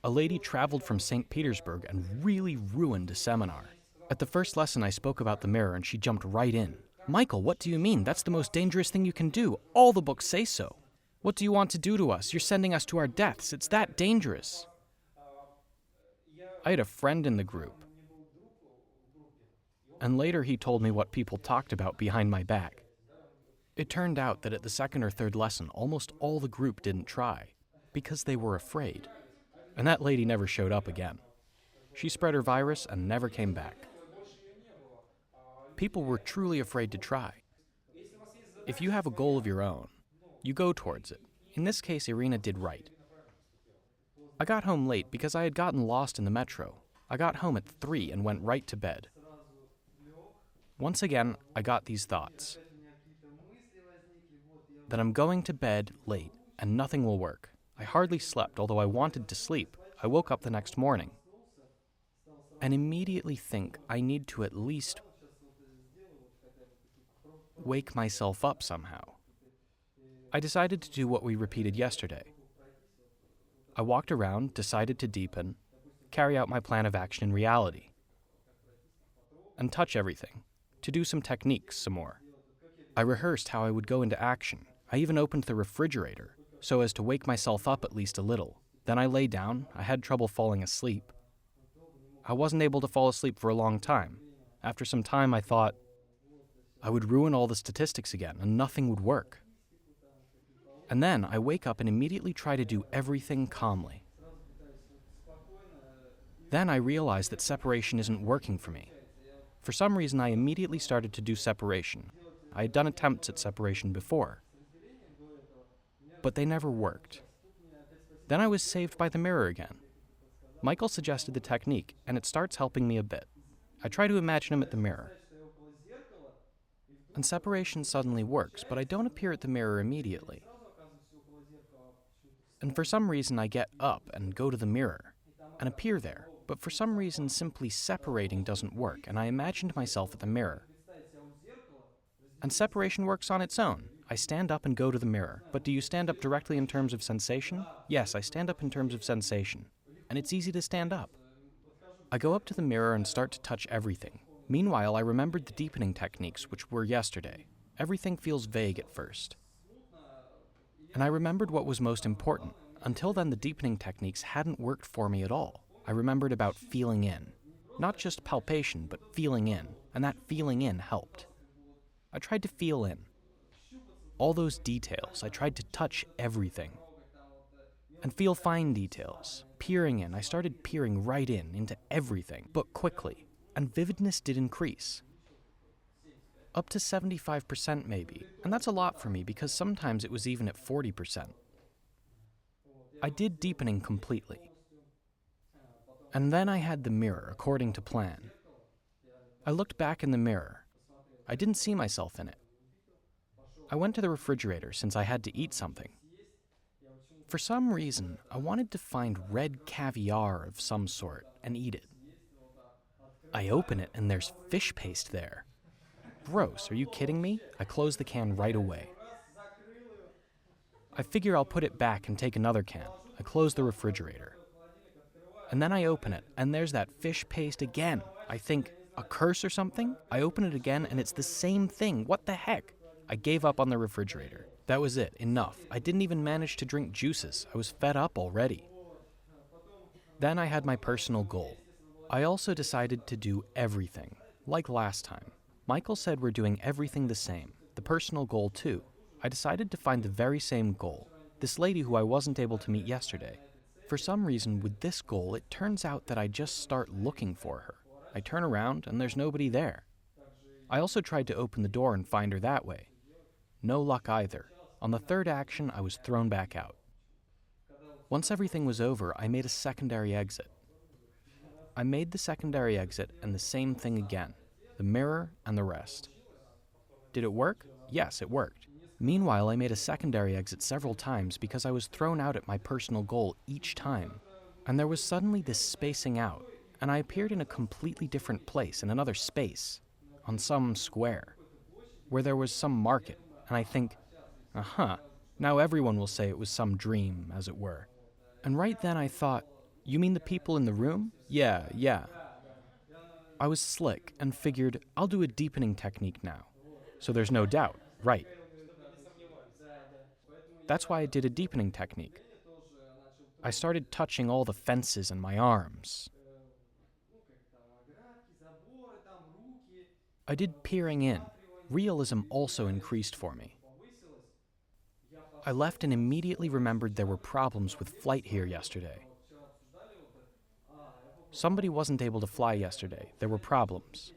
A lady traveled from St. Petersburg and really ruined a seminar. At the first lesson, I spoke about the mirror, and she jumped right in. Michael, what do you mean? That's the most dangerous thing you can do. All the books say so. What do you want to do to us? You're sending us to our deaths. It's that dangerous. I had a friend in the group, and later he told me what people talked about behind my back. It turned out that at the second or third lesson, almost all the group didn't try because they were afraid. And that lady never showed up again. She spread her virus and never came back. People were truly afraid to try. If you have a goal of your own, you go towards it. In this case, Irina did right. I got home late because I had gotten lost in the metro. I got home at 3 and went right to bed. Once again, I got these thoughts. That I'm going to bed late and nothing will work. I hardly slept, although I wanted to sleep. I woke up the next morning and immediately think I need to at least wake myself up somehow. I decided to do what we repeated yesterday. I walked around, decided to deepen, carry out my plan of action in reality, and touch everything, to do some techniques some more. I rehearsed how I would go into action. I even opened the refrigerator, so as to wake myself up at least a little. Then I lay down. I had trouble falling asleep. I wasn't able to fall asleep for a long time. After some time, I thought I would ruin all the statistics again, and nothing would work. And then I wake up and immediately try to do everything calmly. Then I realize that separation isn't working for me. For some reason, I immediately started to do separation. I had done attempts at separation before, but they never worked. Then I was saved by the mirror again. Michael suggested the technique, and it starts helping me a bit. I try to imagine him at the mirror. And separation suddenly works, but I don't appear at the mirror immediately. And for some reason, I get up and go to the mirror and appear there, but for some reason, simply separating doesn't work, and I imagined myself at the mirror. And separation works on its own. I stand up and go to the mirror. But do you stand up directly in terms of sensation? Yes, I stand up in terms of sensation. And it's easy to stand up. I go up to the mirror and start to touch everything. Meanwhile, I remembered the deepening techniques, which were yesterday. Everything feels vague at first. And I remembered what was most important. Until then, the deepening techniques hadn't worked for me at all. I remembered about feeling in. Not just palpation, but feeling in. And that feeling in helped. I tried to feel in. All those details, I tried to touch everything. And feel fine details. Peering in, I started peering right in, into everything, but quickly. And vividness did increase. Up to 75% maybe. And that's a lot for me because sometimes it was even at 40%. I did deepening completely. And then I had the mirror according to plan. I looked back in the mirror. I didn't see myself in it. I went to the refrigerator since I had to eat something. For some reason, I wanted to find red caviar of some sort and eat it. I open it and there's fish paste there. Gross, are you kidding me? I close the can right away. I figure I'll put it back and take another can. I close the refrigerator. And then I open it and there's that fish paste again. I think, a curse or something? I open it again and it's the same thing. What the heck? I gave up on the refrigerator. That was it, enough. I didn't even manage to drink juices. I was fed up already. Then I had my personal goal. I also decided to do everything, like last time. Michael said we're doing everything the same, the personal goal too. I decided to find the very same goal, this lady who I wasn't able to meet yesterday. For some reason, with this goal, it turns out that I just start looking for her. I turn around and there's nobody there. I also tried to open the door and find her that way. No luck either. On the third action, I was thrown back out. Once everything was over, I made a secondary exit. I made the secondary exit and the same thing again, the mirror and the rest. Did it work? Yes, it worked. Meanwhile, I made a secondary exit several times because I was thrown out at my personal goal each time. And there was suddenly this spacing out, and I appeared in a completely different place, in another space, on some square, where there was some market, and I think, now everyone will say it was some dream, as it were. And right then I thought, you mean the people in the room? Yeah. I was slick and figured, I'll do a deepening technique now. So there's no doubt, right. That's why I did a deepening technique. I started touching all the fences in my arms. I did peering in. Realism also increased for me. I left and immediately remembered there were problems with flight here yesterday. Somebody wasn't able to fly yesterday. There were problems.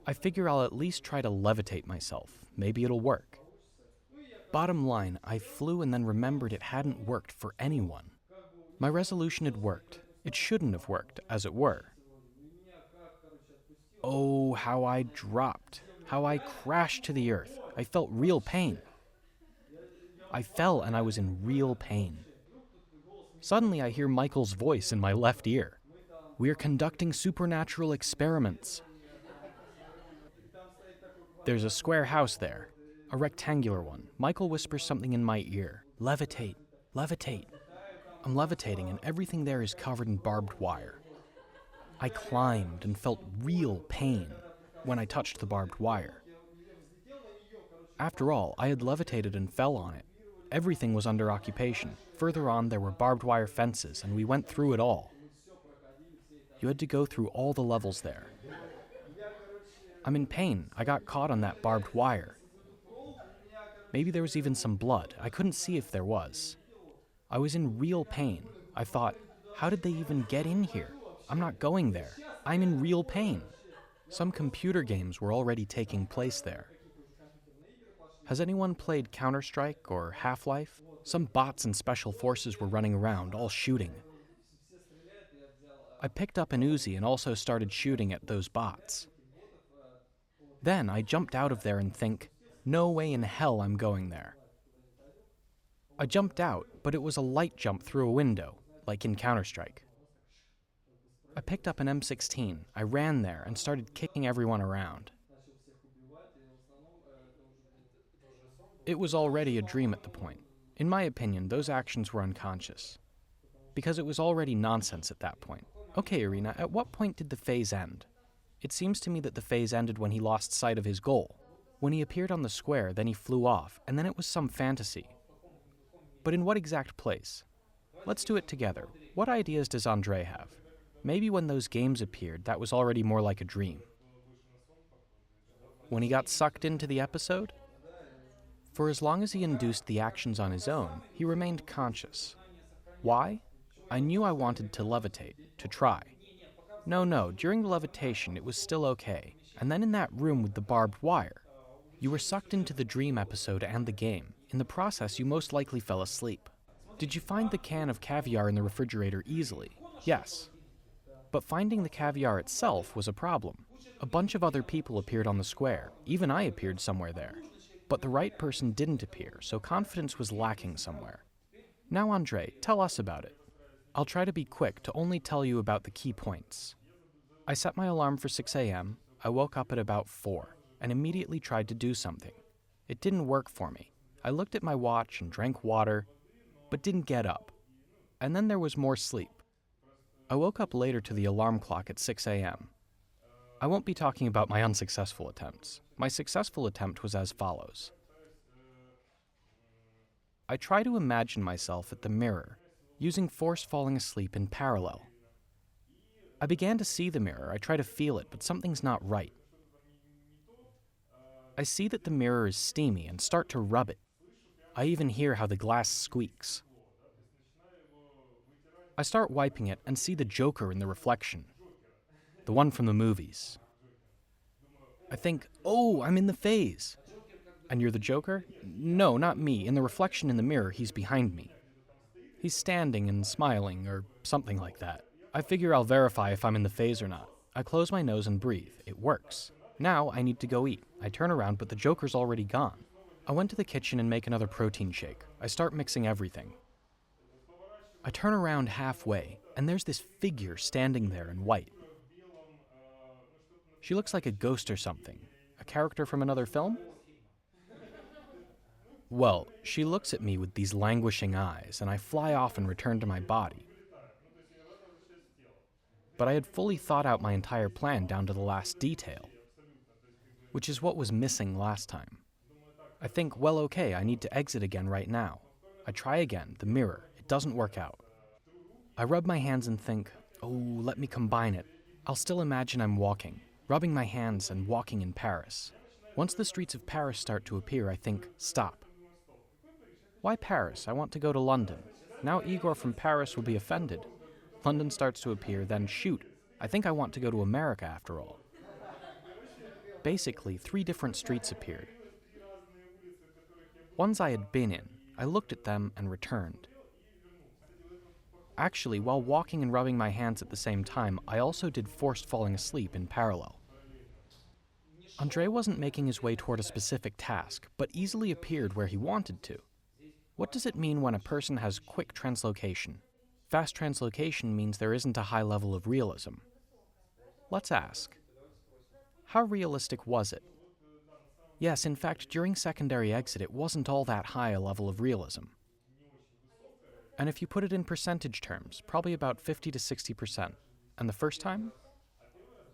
I figure I'll at least try to levitate myself. Maybe it'll work. Bottom line, I flew and then remembered it hadn't worked for anyone. My resolution had worked. It shouldn't have worked, as it were. Oh, how I dropped. How I crashed to the earth. I felt real pain. I fell and I was in real pain. Suddenly I hear Michael's voice in my left ear. "We're conducting supernatural experiments." There's a square house there, a rectangular one. Michael whispers something in my ear. "Levitate, levitate." I'm levitating and everything there is covered in barbed wire. I climbed and felt real pain when I touched the barbed wire. After all, I had levitated and fell on it. Everything was under occupation. Further on, there were barbed wire fences, and we went through it all. You had to go through all the levels there. I'm in pain. I got caught on that barbed wire. Maybe there was even some blood. I couldn't see if there was. I was in real pain. I thought, how did they even get in here? I'm not going there. I'm in real pain. Some computer games were already taking place there. Has anyone played Counter-Strike or Half-Life? Some bots and special forces were running around, all shooting. I picked up an Uzi and also started shooting at those bots. Then I jumped out of there and think, no way in hell I'm going there. I jumped out, but it was a light jump through a window, like in Counter-Strike. I picked up an M16, I ran there and started kicking everyone around. It was already a dream at the point. In my opinion, those actions were unconscious. Because it was already nonsense at that point. Okay, Irina, at what point did the phase end? It seems to me that the phase ended when he lost sight of his goal. When he appeared on the square, then he flew off, and then it was some fantasy. But in what exact place? Let's do it together. What ideas does Andrei have? Maybe when those games appeared, that was already more like a dream. When he got sucked into the episode? For as long as he induced the actions on his own, he remained conscious. Why? I knew I wanted to levitate, to try. No, during the levitation it was still okay, and then in that room with the barbed wire, you were sucked into the dream episode and the game. In the process, you most likely fell asleep. Did you find the can of caviar in the refrigerator easily? Yes. But finding the caviar itself was a problem. A bunch of other people appeared on the square. Even I appeared somewhere there. But the right person didn't appear, so confidence was lacking somewhere. Now, Andrei, tell us about it. I'll try to be quick to only tell you about the key points. I set my alarm for 6 a.m., I woke up at about 4, and immediately tried to do something. It didn't work for me. I looked at my watch and drank water, but didn't get up. And then there was more sleep. I woke up later to the alarm clock at 6 a.m. I won't be talking about my unsuccessful attempts. My successful attempt was as follows. I try to imagine myself at the mirror, using force falling asleep in parallel. I began to see the mirror. I try to feel it, but something's not right. I see that the mirror is steamy and start to rub it. I even hear how the glass squeaks. I start wiping it and see the Joker in the reflection. The one from the movies. I think, oh, I'm in the phase. And you're the Joker? No, not me. In the reflection in the mirror, he's behind me. He's standing and smiling, or something like that. I figure I'll verify if I'm in the phase or not. I close my nose and breathe. It works. Now I need to go eat. I turn around, but the Joker's already gone. I went to the kitchen and make another protein shake. I start mixing everything. I turn around halfway, and there's this figure standing there in white. She looks like a ghost or something. A character from another film? Well, she looks at me with these languishing eyes, and I fly off and return to my body. But I had fully thought out my entire plan down to the last detail, which is what was missing last time. I think, well, okay, I need to exit again right now. I try again, the mirror, it doesn't work out. I rub my hands and think, oh, let me combine it. I'll still imagine I'm walking, rubbing my hands and walking in Paris. Once the streets of Paris start to appear, I think, stop. Why Paris? I want to go to London. Now Igor from Paris will be offended. London starts to appear, then shoot. I think I want to go to America after all. Basically, 3 different streets appeared. Ones I had been in, I looked at them and returned. Actually, while walking and rubbing my hands at the same time, I also did forced falling asleep in parallel. Andrei wasn't making his way toward a specific task, but easily appeared where he wanted to. What does it mean when a person has quick translocation? Fast translocation means there isn't a high level of realism. Let's ask, how realistic was it? Yes, in fact, during secondary exit, it wasn't all that high a level of realism. And if you put it in percentage terms, probably about 50 to 60%. And the first time?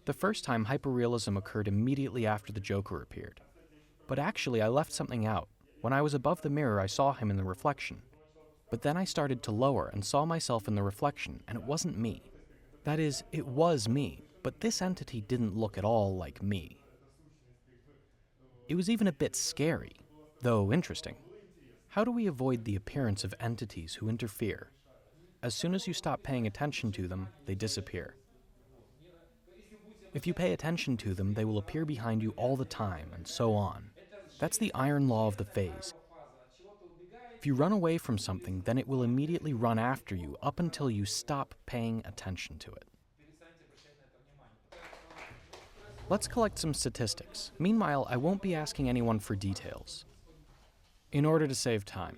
The first time, hyperrealism occurred immediately after the Joker appeared. But actually, I left something out. When I was above the mirror, I saw him in the reflection. But then I started to lower and saw myself in the reflection, and it wasn't me. That is, it was me, but this entity didn't look at all like me. It was even a bit scary, though interesting. How do we avoid the appearance of entities who interfere? As soon as you stop paying attention to them, they disappear. If you pay attention to them, they will appear behind you all the time, and so on. That's the iron law of the phase. If you run away from something, then it will immediately run after you up until you stop paying attention to it. Let's collect some statistics. Meanwhile, I won't be asking anyone for details. In order to save time,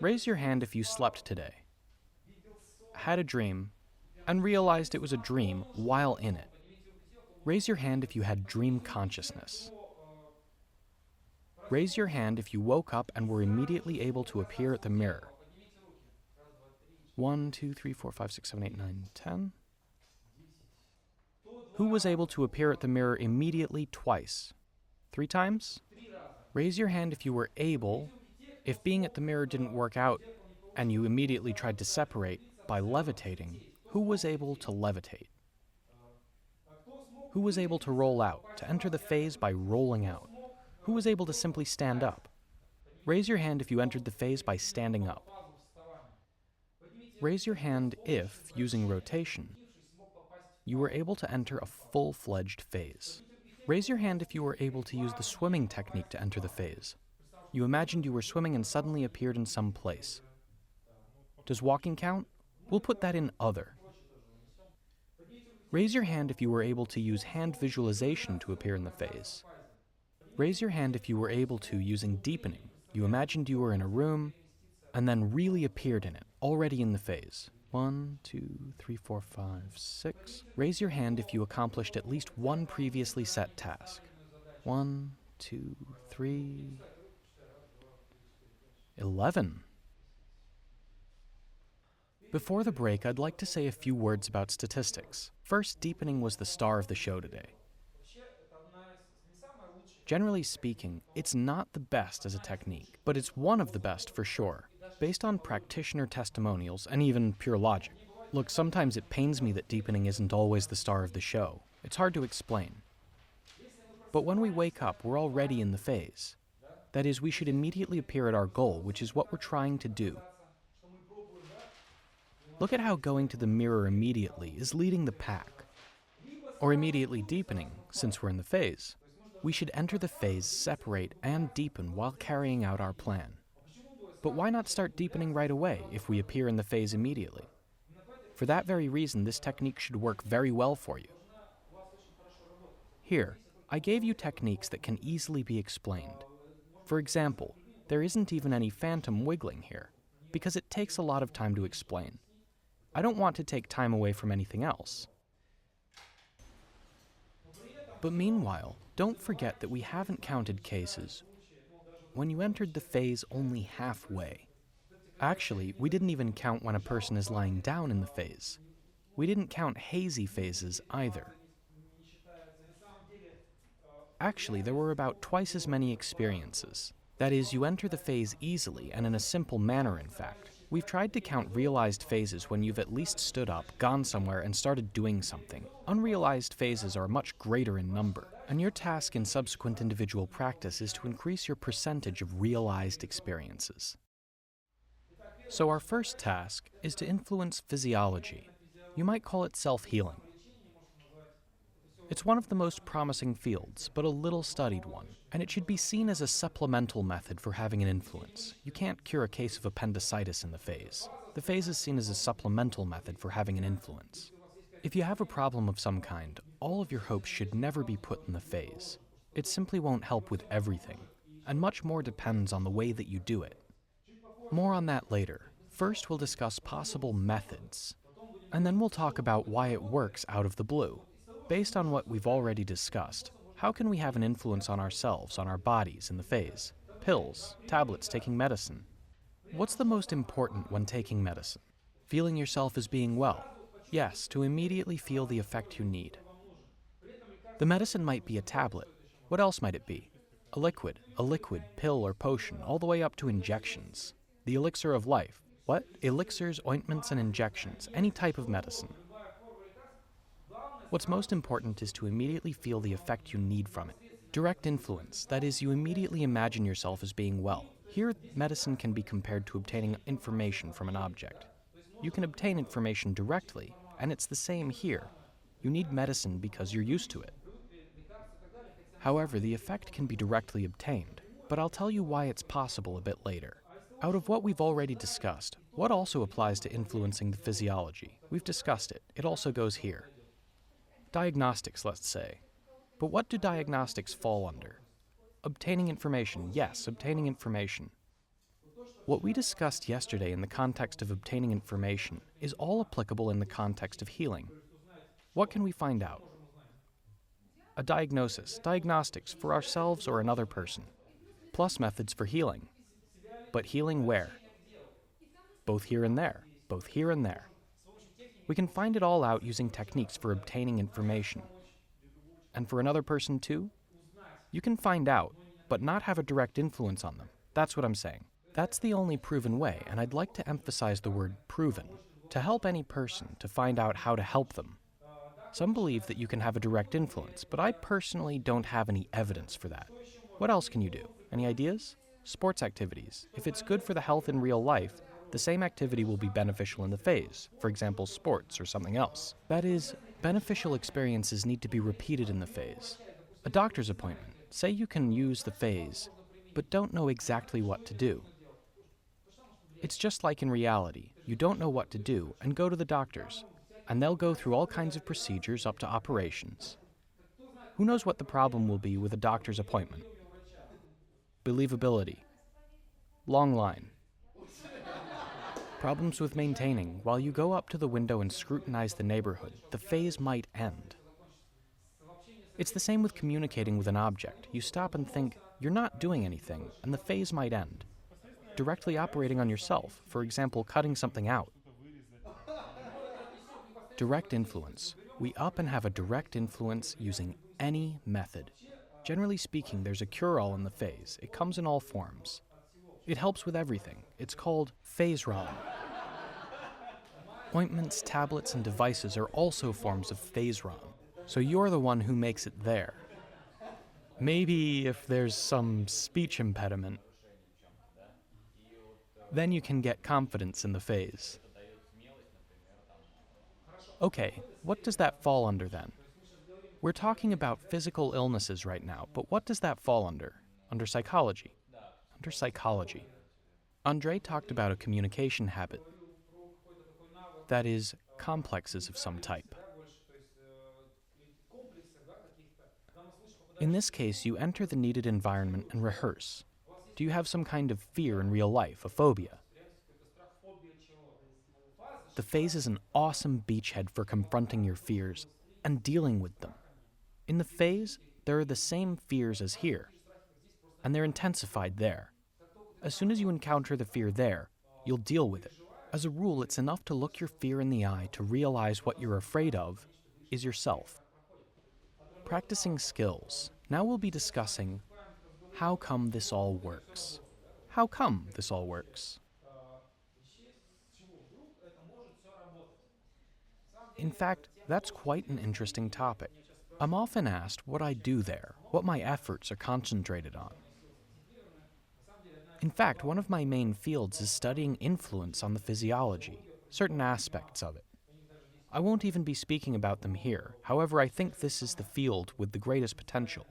raise your hand if you slept today, had a dream, and realized it was a dream while in it. Raise your hand if you had dream consciousness. Raise your hand if you woke up and were immediately able to appear at the mirror. 1, 2, 3, 4, 5, 6, 7, 8, 9, 10. Who was able to appear at the mirror immediately twice? 3 times? Raise your hand if you were able, if being at the mirror didn't work out and you immediately tried to separate by levitating, who was able to levitate? Who was able to roll out, to enter the phase by rolling out? Who was able to simply stand up? Raise your hand if you entered the phase by standing up. Raise your hand if, using rotation, you were able to enter a full-fledged phase. Raise your hand if you were able to use the swimming technique to enter the phase. You imagined you were swimming and suddenly appeared in some place. Does walking count? We'll put that in other. Raise your hand if you were able to use hand visualization to appear in the phase. Raise your hand if you were able to using deepening. You imagined you were in a room and then really appeared in it, already in the phase. 1, 2, 3, 4, 5, 6. Raise your hand if you accomplished at least one previously set task. 1, 2, 3, 11. Before the break, I'd like to say a few words about statistics. First, deepening was the star of the show today. Generally speaking, it's not the best as a technique, but it's one of the best for sure, based on practitioner testimonials and even pure logic. Look, sometimes it pains me that deepening isn't always the star of the show. It's hard to explain. But when we wake up, we're already in the phase. That is, we should immediately appear at our goal, which is what we're trying to do. Look at how going to the mirror immediately is leading the pack. Or immediately deepening, since we're in the phase. We should enter the phase, separate, and deepen while carrying out our plan. But why not start deepening right away if we appear in the phase immediately? For that very reason, this technique should work very well for you. Here, I gave you techniques that can easily be explained. For example, there isn't even any phantom wiggling here, because it takes a lot of time to explain. I don't want to take time away from anything else. But meanwhile, don't forget that we haven't counted cases when you entered the phase only halfway. Actually, we didn't even count when a person is lying down in the phase. We didn't count hazy phases either. Actually, there were about twice as many experiences. That is, you enter the phase easily and in a simple manner, in fact. We've tried to count realized phases when you've at least stood up, gone somewhere, and started doing something. Unrealized phases are much greater in number, and your task in subsequent individual practice is to increase your percentage of realized experiences. So our first task is to influence physiology. You might call it self-healing. It's one of the most promising fields, but a little studied one, and it should be seen as a supplemental method for having an influence. You can't cure a case of appendicitis in the phase. The phase is seen as a supplemental method for having an influence. If you have a problem of some kind, all of your hopes should never be put in the phase. It simply won't help with everything, and much more depends on the way that you do it. More on that later. First, we'll discuss possible methods, and then we'll talk about why it works out of the blue. Based on what we've already discussed, how can we have an influence on ourselves, on our bodies in the phase? Pills, tablets, taking medicine. What's the most important when taking medicine? Feeling yourself as being well. Yes, to immediately feel the effect you need. The medicine might be a tablet. What else might it be? A liquid, pill, or potion, all the way up to injections. The elixir of life. What? Elixirs, ointments, and injections, any type of medicine. What's most important is to immediately feel the effect you need from it. Direct influence, that is, you immediately imagine yourself as being well. Here, medicine can be compared to obtaining information from an object. You can obtain information directly, and it's the same here. You need medicine because you're used to it. However, the effect can be directly obtained, but I'll tell you why it's possible a bit later. Out of what we've already discussed, what also applies to influencing the physiology? We've discussed it. It also goes here. Diagnostics, let's say. But what do diagnostics fall under? Obtaining information. Yes, obtaining information. What we discussed yesterday in the context of obtaining information is all applicable in the context of healing. What can we find out? A diagnosis, diagnostics for ourselves or another person, plus methods for healing. But healing where? Both here and there, both here and there. We can find it all out using techniques for obtaining information. And for another person too? You can find out, but not have a direct influence on them. That's what I'm saying. That's the only proven way, and I'd like to emphasize the word proven, to help any person to find out how to help them. Some believe that you can have a direct influence, but I personally don't have any evidence for that. What else can you do? Any ideas? Sports activities. If it's good for the health in real life, the same activity will be beneficial in the phase, for example, sports or something else. That is, beneficial experiences need to be repeated in the phase. A doctor's appointment. Say you can use the phase, but don't know exactly what to do. It's just like in reality. You don't know what to do and go to the doctors, and they'll go through all kinds of procedures up to operations. Who knows what the problem will be with a doctor's appointment? Believability. Long line. Problems with maintaining. While you go up to the window and scrutinize the neighborhood, the phase might end. It's the same with communicating with an object. You stop and think, you're not doing anything, and the phase might end. Directly operating on yourself, for example, cutting something out. Direct influence. We up and have a direct influence using any method. Generally speaking, there's a cure-all in the phase. It comes in all forms. It helps with everything. It's called phase ROM. Ointments, tablets, and devices are also forms of phase ROM. So you're the one who makes it there. Maybe if there's some speech impediment, then you can get confidence in the phase. Okay, what does that fall under then? We're talking about physical illnesses right now, but what does that fall under? Under psychology. Under psychology. Andrei talked about a communication habit. That is, complexes of some type. In this case, you enter the needed environment and rehearse. Do you have some kind of fear in real life, a phobia? The phase is an awesome beachhead for confronting your fears and dealing with them. In the phase, there are the same fears as here, and they're intensified there. As soon as you encounter the fear there, you'll deal with it. As a rule, it's enough to look your fear in the eye to realize what you're afraid of is yourself. Practicing skills. Now we'll be discussing How come this all works? How come this all works? In fact, that's quite an interesting topic. I'm often asked what I do there, what my efforts are concentrated on. In fact, one of my main fields is studying influence on the physiology, certain aspects of it. I won't even be speaking about them here, however, I think this is the field with the greatest potential,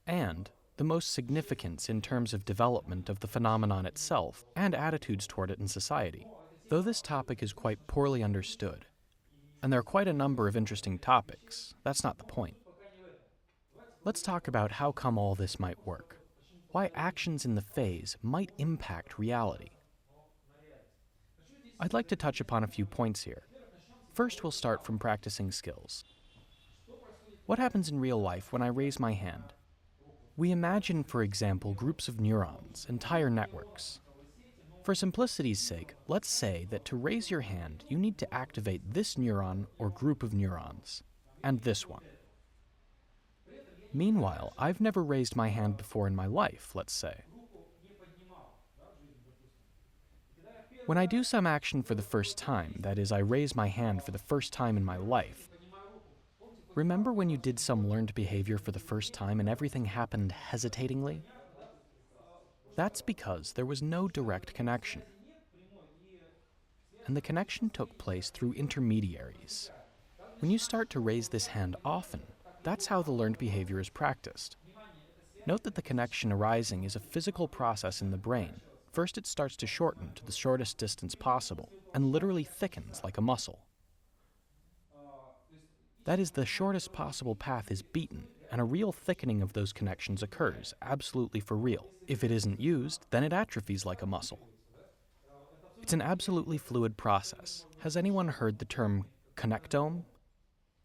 and the most significance in terms of development of the phenomenon itself and attitudes toward it in society. Though this topic is quite poorly understood, and there are quite a number of interesting topics, that's not the point. Let's talk about how come all this might work, why actions in the phase might impact reality. I'd like to touch upon a few points here. First, we'll start from practicing skills. What happens in real life when I raise my hand? We imagine, for example, groups of neurons, entire networks. For simplicity's sake, let's say that to raise your hand, you need to activate this neuron or group of neurons, and this one. Meanwhile, I've never raised my hand before in my life, let's say. When I do some action for the first time, that is, I raise my hand for the first time in my life, remember when you did some learned behavior for the first time and everything happened hesitatingly? That's because there was no direct connection. And the connection took place through intermediaries. When you start to raise this hand often, that's how the learned behavior is practiced. Note that the connection arising is a physical process in the brain. First, it starts to shorten to the shortest distance possible, and literally thickens like a muscle. That is, the shortest possible path is beaten, and a real thickening of those connections occurs, absolutely for real. If it isn't used, then it atrophies like a muscle. It's an absolutely fluid process. Has anyone heard the term connectome?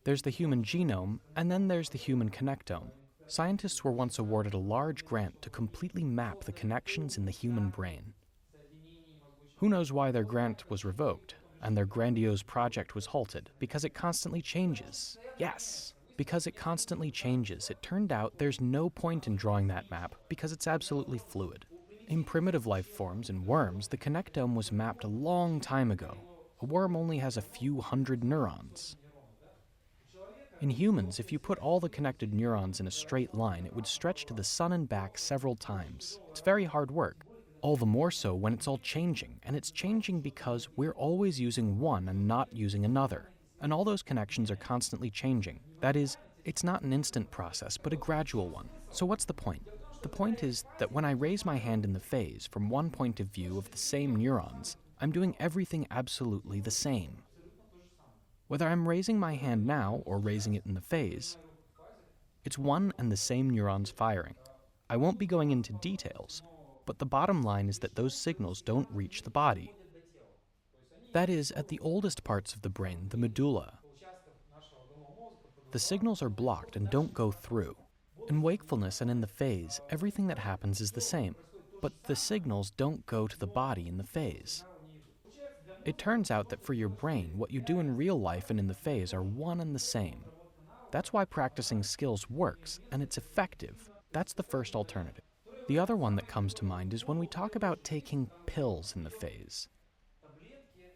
There's the human genome, and then there's the human connectome. Scientists were once awarded a large grant to completely map the connections in the human brain. Who knows why their grant was revoked, and their grandiose project was halted? Because it constantly changes. Yes, because it constantly changes. It turned out there's no point in drawing that map because it's absolutely fluid. In primitive life forms and worms, the connectome was mapped a long time ago. A worm only has a few hundred neurons. In humans, if you put all the connected neurons in a straight line, it would stretch to the sun and back several times. It's very hard work. All the more so when it's all changing, and it's changing because we're always using one and not using another. And all those connections are constantly changing. That is, it's not an instant process, but a gradual one. So what's the point? The point is that when I raise my hand in the phase, from one point of view of the same neurons, I'm doing everything absolutely the same. Whether I'm raising my hand now or raising it in the phase, it's one and the same neurons firing. I won't be going into details, but the bottom line is that those signals don't reach the body. That is, at the oldest parts of the brain, the medulla, the signals are blocked and don't go through. In wakefulness and in the phase, everything that happens is the same, but the signals don't go to the body in the phase. It turns out that for your brain, what you do in real life and in the phase are one and the same. That's why practicing skills works, and it's effective. That's the first alternative. The other one that comes to mind is when we talk about taking pills in the phase.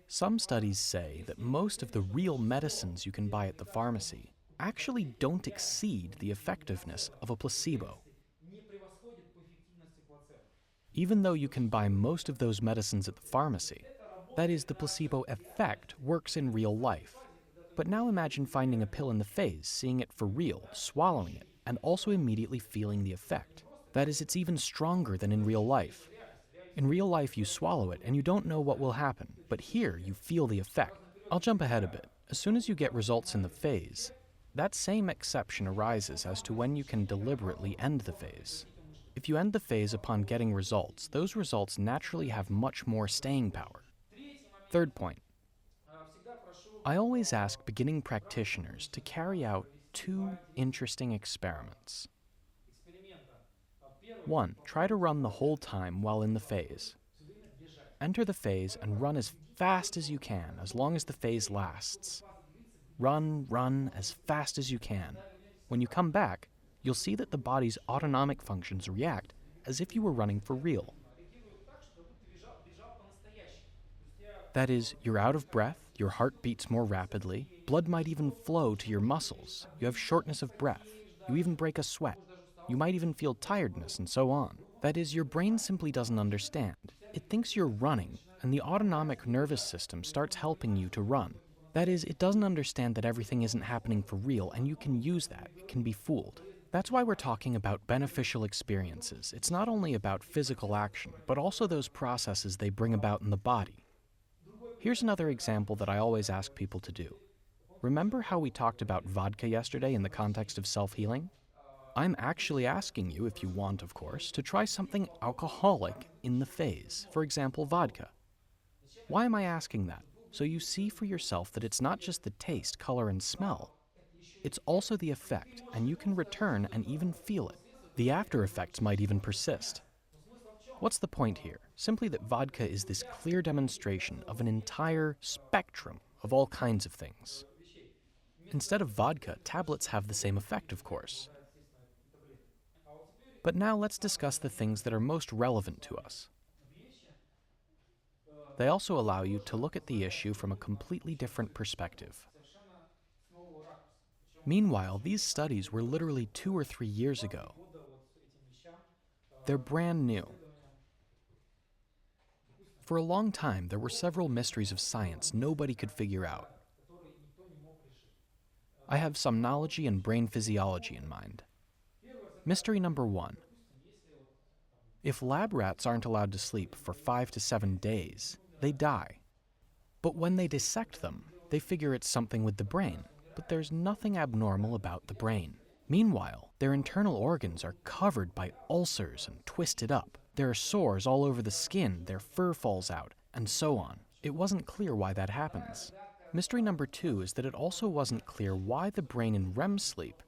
Some studies say that most of the real medicines you can buy at the pharmacy actually don't exceed the effectiveness of a placebo. Even though you can buy most of those medicines at the pharmacy, that is, the placebo effect works in real life. But now imagine finding a pill in the phase, seeing it for real, swallowing it, and also immediately feeling the effect. That is, it's even stronger than in real life. In real life, you swallow it and you don't know what will happen, but here you feel the effect. I'll jump ahead a bit. As soon as you get results in the phase, that same exception arises as to when you can deliberately end the phase. If you end the phase upon getting results, those results naturally have much more staying power. Third point. I always ask beginning practitioners to carry out two interesting experiments. 1. Try to run the whole time while in the phase. Enter the phase and run as fast as you can, as long as the phase lasts. Run as fast as you can. When you come back, you'll see that the body's autonomic functions react as if you were running for real. That is, you're out of breath, your heart beats more rapidly, blood might even flow to your muscles, you have shortness of breath, you even break a sweat, you might even feel tiredness, and so on. That is, your brain simply doesn't understand. It thinks you're running, and the autonomic nervous system starts helping you to run. That is, it doesn't understand that everything isn't happening for real, and you can use that. It can be fooled. That's why we're talking about beneficial experiences. It's not only about physical action, but also those processes they bring about in the body. Here's another example that I always ask people to do. Remember how we talked about vodka yesterday in the context of self-healing? I'm actually asking you, if you want, of course, to try something alcoholic in the phase, for example, vodka. Why am I asking that? So you see for yourself that it's not just the taste, color, and smell. It's also the effect, and you can return and even feel it. The after effects might even persist. What's the point here? Simply that vodka is this clear demonstration of an entire spectrum of all kinds of things. Instead of vodka, tablets have the same effect, of course. But now let's discuss the things that are most relevant to us. They also allow you to look at the issue from a completely different perspective. Meanwhile, these studies were literally 2 or 3 years ago. They're brand new. For a long time, there were several mysteries of science nobody could figure out. I have somnology and brain physiology in mind. Mystery number 1. If lab rats aren't allowed to sleep for 5 to 7 days, they die. But when they dissect them, they figure it's something with the brain, but there's nothing abnormal about the brain. Meanwhile, their internal organs are covered by ulcers and twisted up. There are sores all over the skin, their fur falls out, and so on. It wasn't clear why that happens. Mystery number 2 is that it also wasn't clear why the brain in REM sleep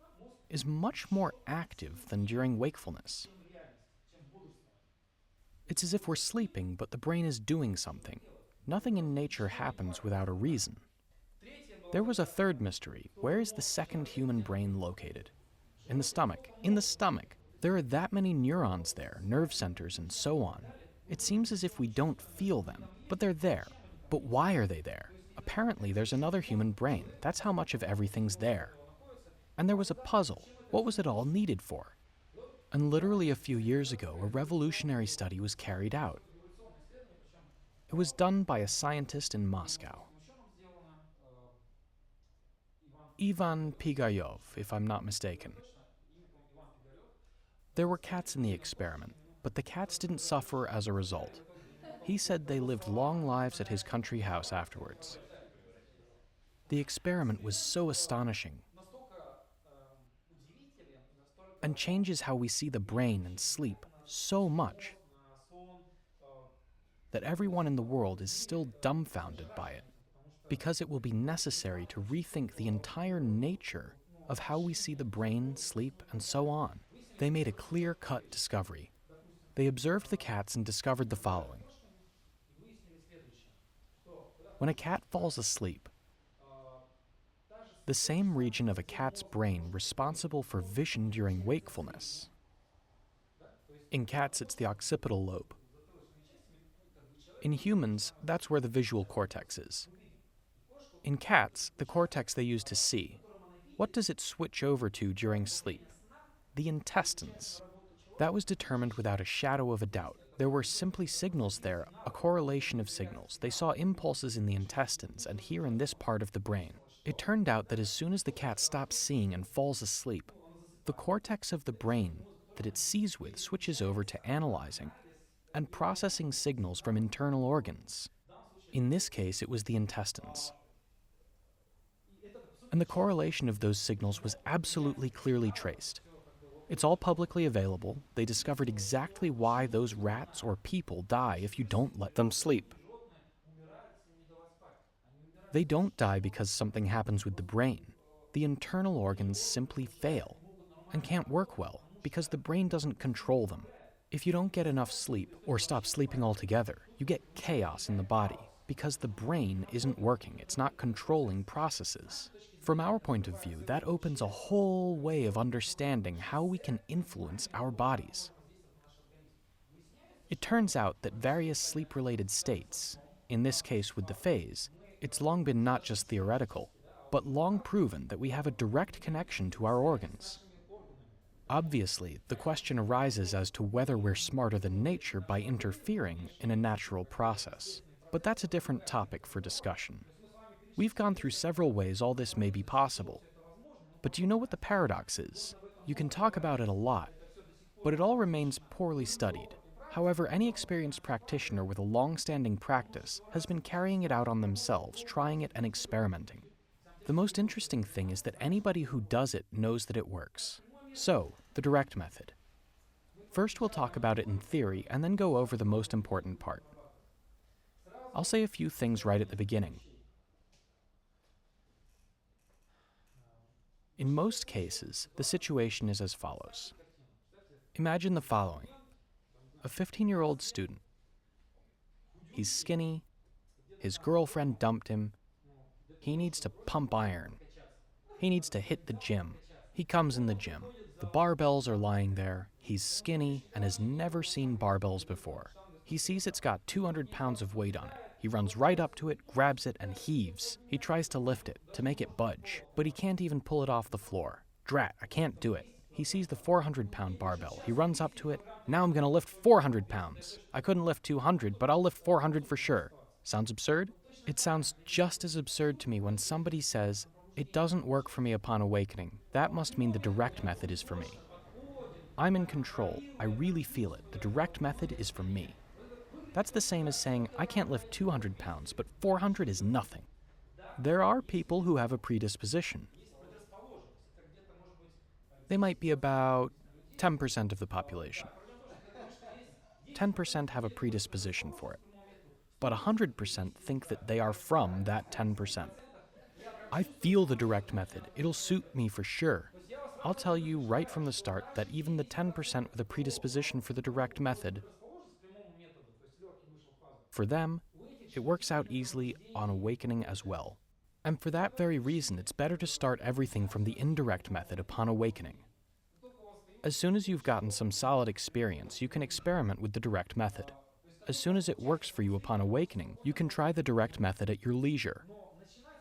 is much more active than during wakefulness. It's as if we're sleeping, but the brain is doing something. Nothing in nature happens without a reason. There was a third mystery. Where is the second human brain located? In the stomach. In the stomach. There are that many neurons there, nerve centers, and so on. It seems as if we don't feel them, but they're there. But why are they there? Apparently, there's another human brain. That's how much of everything's there. And there was a puzzle. What was it all needed for? And literally a few years ago, a revolutionary study was carried out. It was done by a scientist in Moscow. Ivan Pigaryov, if I'm not mistaken. There were cats in the experiment, but the cats didn't suffer as a result. He said they lived long lives at his country house afterwards. The experiment was so astonishing and changes how we see the brain and sleep so much that everyone in the world is still dumbfounded by it, because it will be necessary to rethink the entire nature of how we see the brain, sleep, and so on. They made a clear-cut discovery. They observed the cats and discovered the following. When a cat falls asleep, the same region of a cat's brain responsible for vision during wakefulness. In cats, it's the occipital lobe. In humans, that's where the visual cortex is. In cats, the cortex they use to see. What does it switch over to during sleep? The intestines. That was determined without a shadow of a doubt. There were simply signals there, a correlation of signals. They saw impulses in the intestines and here in this part of the brain. It turned out that as soon as the cat stops seeing and falls asleep, the cortex of the brain that it sees with switches over to analyzing and processing signals from internal organs. In this case, it was the intestines. And the correlation of those signals was absolutely clearly traced. It's all publicly available. They discovered exactly why those rats or people die if you don't let them sleep. They don't die because something happens with the brain. The internal organs simply fail and can't work well because the brain doesn't control them. If you don't get enough sleep or stop sleeping altogether, you get chaos in the body. because the brain isn't working, it's not controlling processes. From our point of view, that opens a whole way of understanding how we can influence our bodies. It turns out that various sleep-related states, in this case with the phase, it's long been not just theoretical, but long proven that we have a direct connection to our organs. Obviously, the question arises as to whether we're smarter than nature by interfering in a natural process. But that's a different topic for discussion. We've gone through several ways all this may be possible. But do you know what the paradox is? You can talk about it a lot, but it all remains poorly studied. However, any experienced practitioner with a long-standing practice has been carrying it out on themselves, trying it and experimenting. The most interesting thing is that anybody who does it knows that it works. So, the direct method. First, we'll talk about it in theory and then go over the most important part. I'll say a few things right at the beginning. In most cases, the situation is as follows. Imagine the following. A 15-year-old student. He's skinny, his girlfriend dumped him, he needs to pump iron, he needs to hit the gym. He comes in the gym. The barbells are lying there, he's skinny and has never seen barbells before. He sees it's got 200 pounds of weight on it. He runs right up to it, grabs it, and heaves. He tries to lift it, to make it budge, but he can't even pull it off the floor. Drat, I can't do it. He sees the 400-pound barbell. He runs up to it. Now I'm gonna lift 400 pounds. I couldn't lift 200, but I'll lift 400 for sure. Sounds absurd? It sounds just as absurd to me when somebody says, "It doesn't work for me upon awakening. That must mean the direct method is for me." I'm in control. I really feel it. The direct method is for me. That's the same as saying, I can't lift 200 pounds, but 400 is nothing. There are people who have a predisposition. They might be about 10% of the population. 10% have a predisposition for it, but 100% think that they are from that 10%. I feel the direct method. It'll suit me for sure. I'll tell you right from the start that even the 10% with a predisposition for the direct method, for them, it works out easily on awakening as well. And for that very reason, it's better to start everything from the indirect method upon awakening. As soon as you've gotten some solid experience, you can experiment with the direct method. As soon as it works for you upon awakening, you can try the direct method at your leisure.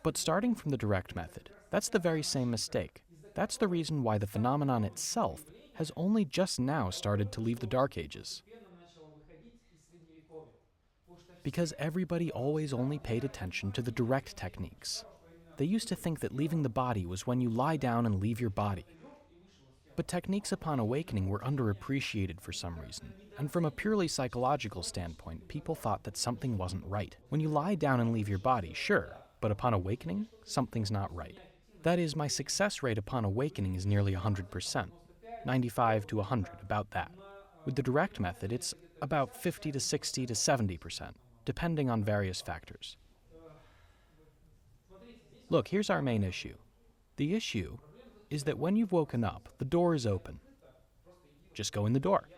But starting from the direct method, that's the very same mistake. That's the reason why the phenomenon itself has only just now started to leave the Dark Ages. Because everybody always only paid attention to the direct techniques. They used to think that leaving the body was when you lie down and leave your body. But techniques upon awakening were underappreciated for some reason, and from a purely psychological standpoint, people thought that something wasn't right. When you lie down and leave your body, sure, but upon awakening, something's not right. That is, my success rate upon awakening is nearly 100%, 95 to 100, about that. With the direct method, it's about 50 to 60 to 70%, depending on various factors. Look, here's our main issue. The issue is that when you've woken up, the door is open. Just go in the door.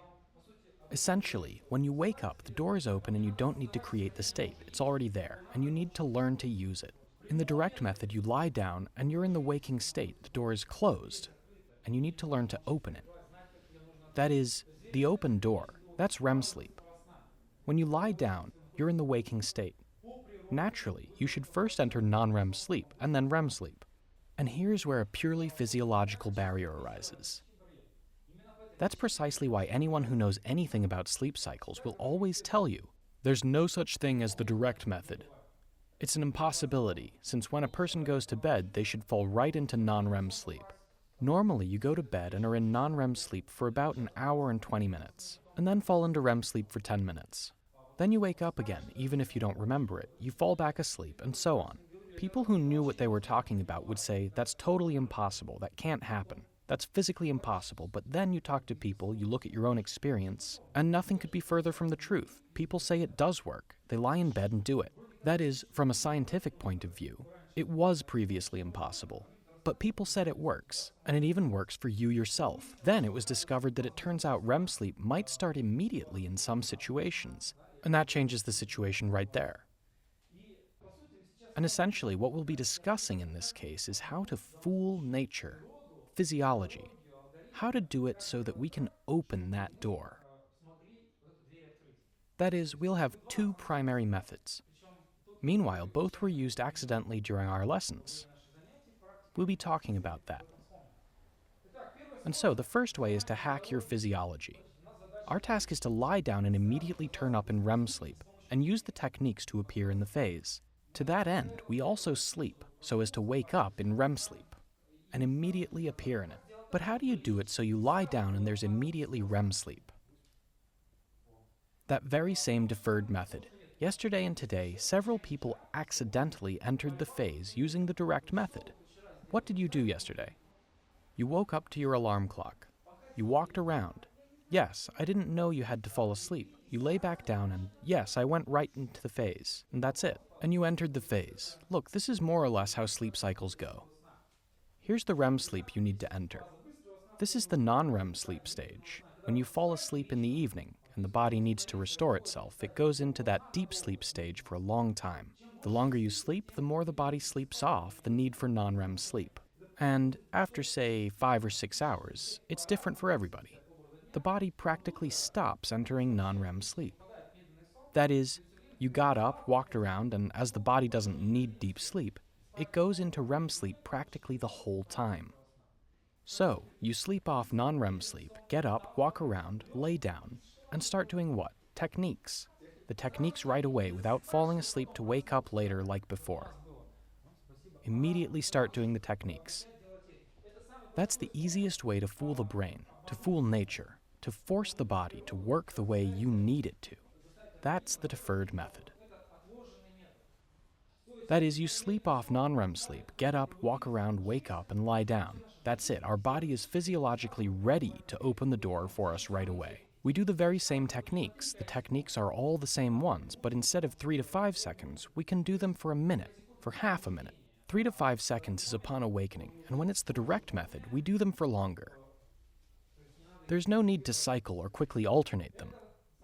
Essentially, when you wake up, the door is open and you don't need to create the state. It's already there, and you need to learn to use it. In the direct method, you lie down and you're in the waking state. The door is closed, and you need to learn to open it. That is, the open door. That's REM sleep. When you lie down, you're in the waking state. Naturally, you should first enter non-REM sleep and then REM sleep. And here's where a purely physiological barrier arises. That's precisely why anyone who knows anything about sleep cycles will always tell you, there's no such thing as the direct method. It's an impossibility, since when a person goes to bed, they should fall right into non-REM sleep. Normally, you go to bed and are in non-REM sleep for about an hour and 20 minutes, and then fall into REM sleep for 10 minutes. Then you wake up again, even if you don't remember it, you fall back asleep, and so on. People who knew what they were talking about would say, that's totally impossible, that can't happen. That's physically impossible, but then you talk to people, you look at your own experience, and nothing could be further from the truth. People say it does work. They lie in bed and do it. That is, from a scientific point of view, it was previously impossible. But people said it works, and it even works for you yourself. Then it was discovered that it turns out REM sleep might start immediately in some situations, and that changes the situation right there. And essentially, what we'll be discussing in this case is how to fool nature, physiology, how to do it so that we can open that door. That is, we'll have two primary methods. Meanwhile, both were used accidentally during our lessons. We'll be talking about that. And so, the first way is to hack your physiology. Our task is to lie down and immediately turn up in REM sleep, and use the techniques to appear in the phase. To that end, we also sleep, so as to wake up in REM sleep, and immediately appear in it. But how do you do it so you lie down and there's immediately REM sleep? That very same deferred method. Yesterday and today, several people accidentally entered the phase using the direct method. What did you do yesterday? You woke up to your alarm clock. You walked around. Yes, I didn't know you had to fall asleep. You lay back down and, yes, I went right into the phase. And that's it. And you entered the phase. Look, this is more or less how sleep cycles go. Here's the REM sleep you need to enter. This is the non-REM sleep stage. When you fall asleep in the evening and the body needs to restore itself, it goes into that deep sleep stage for a long time. The longer you sleep, the more the body sleeps off the need for non-REM sleep. And after, say, 5 or 6 hours, it's different for everybody. The body practically stops entering non-REM sleep. That is, you got up, walked around, and as the body doesn't need deep sleep, it goes into REM sleep practically the whole time. So, you sleep off non-REM sleep, get up, walk around, lay down, and start doing what? Techniques. The techniques right away without falling asleep to wake up later like before. Immediately start doing the techniques. That's the easiest way to fool the brain, to fool nature, to force the body to work the way you need it to. That's the deferred method. That is, you sleep off non-REM sleep, get up, walk around, wake up, and lie down. That's it. Our body is physiologically ready to open the door for us right away. We do the very same techniques. The techniques are all the same ones, but instead of 3 to 5 seconds, we can do them for a minute, for half a minute. 3 to 5 seconds is upon awakening, and when it's the direct method, we do them for longer. There's no need to cycle or quickly alternate them.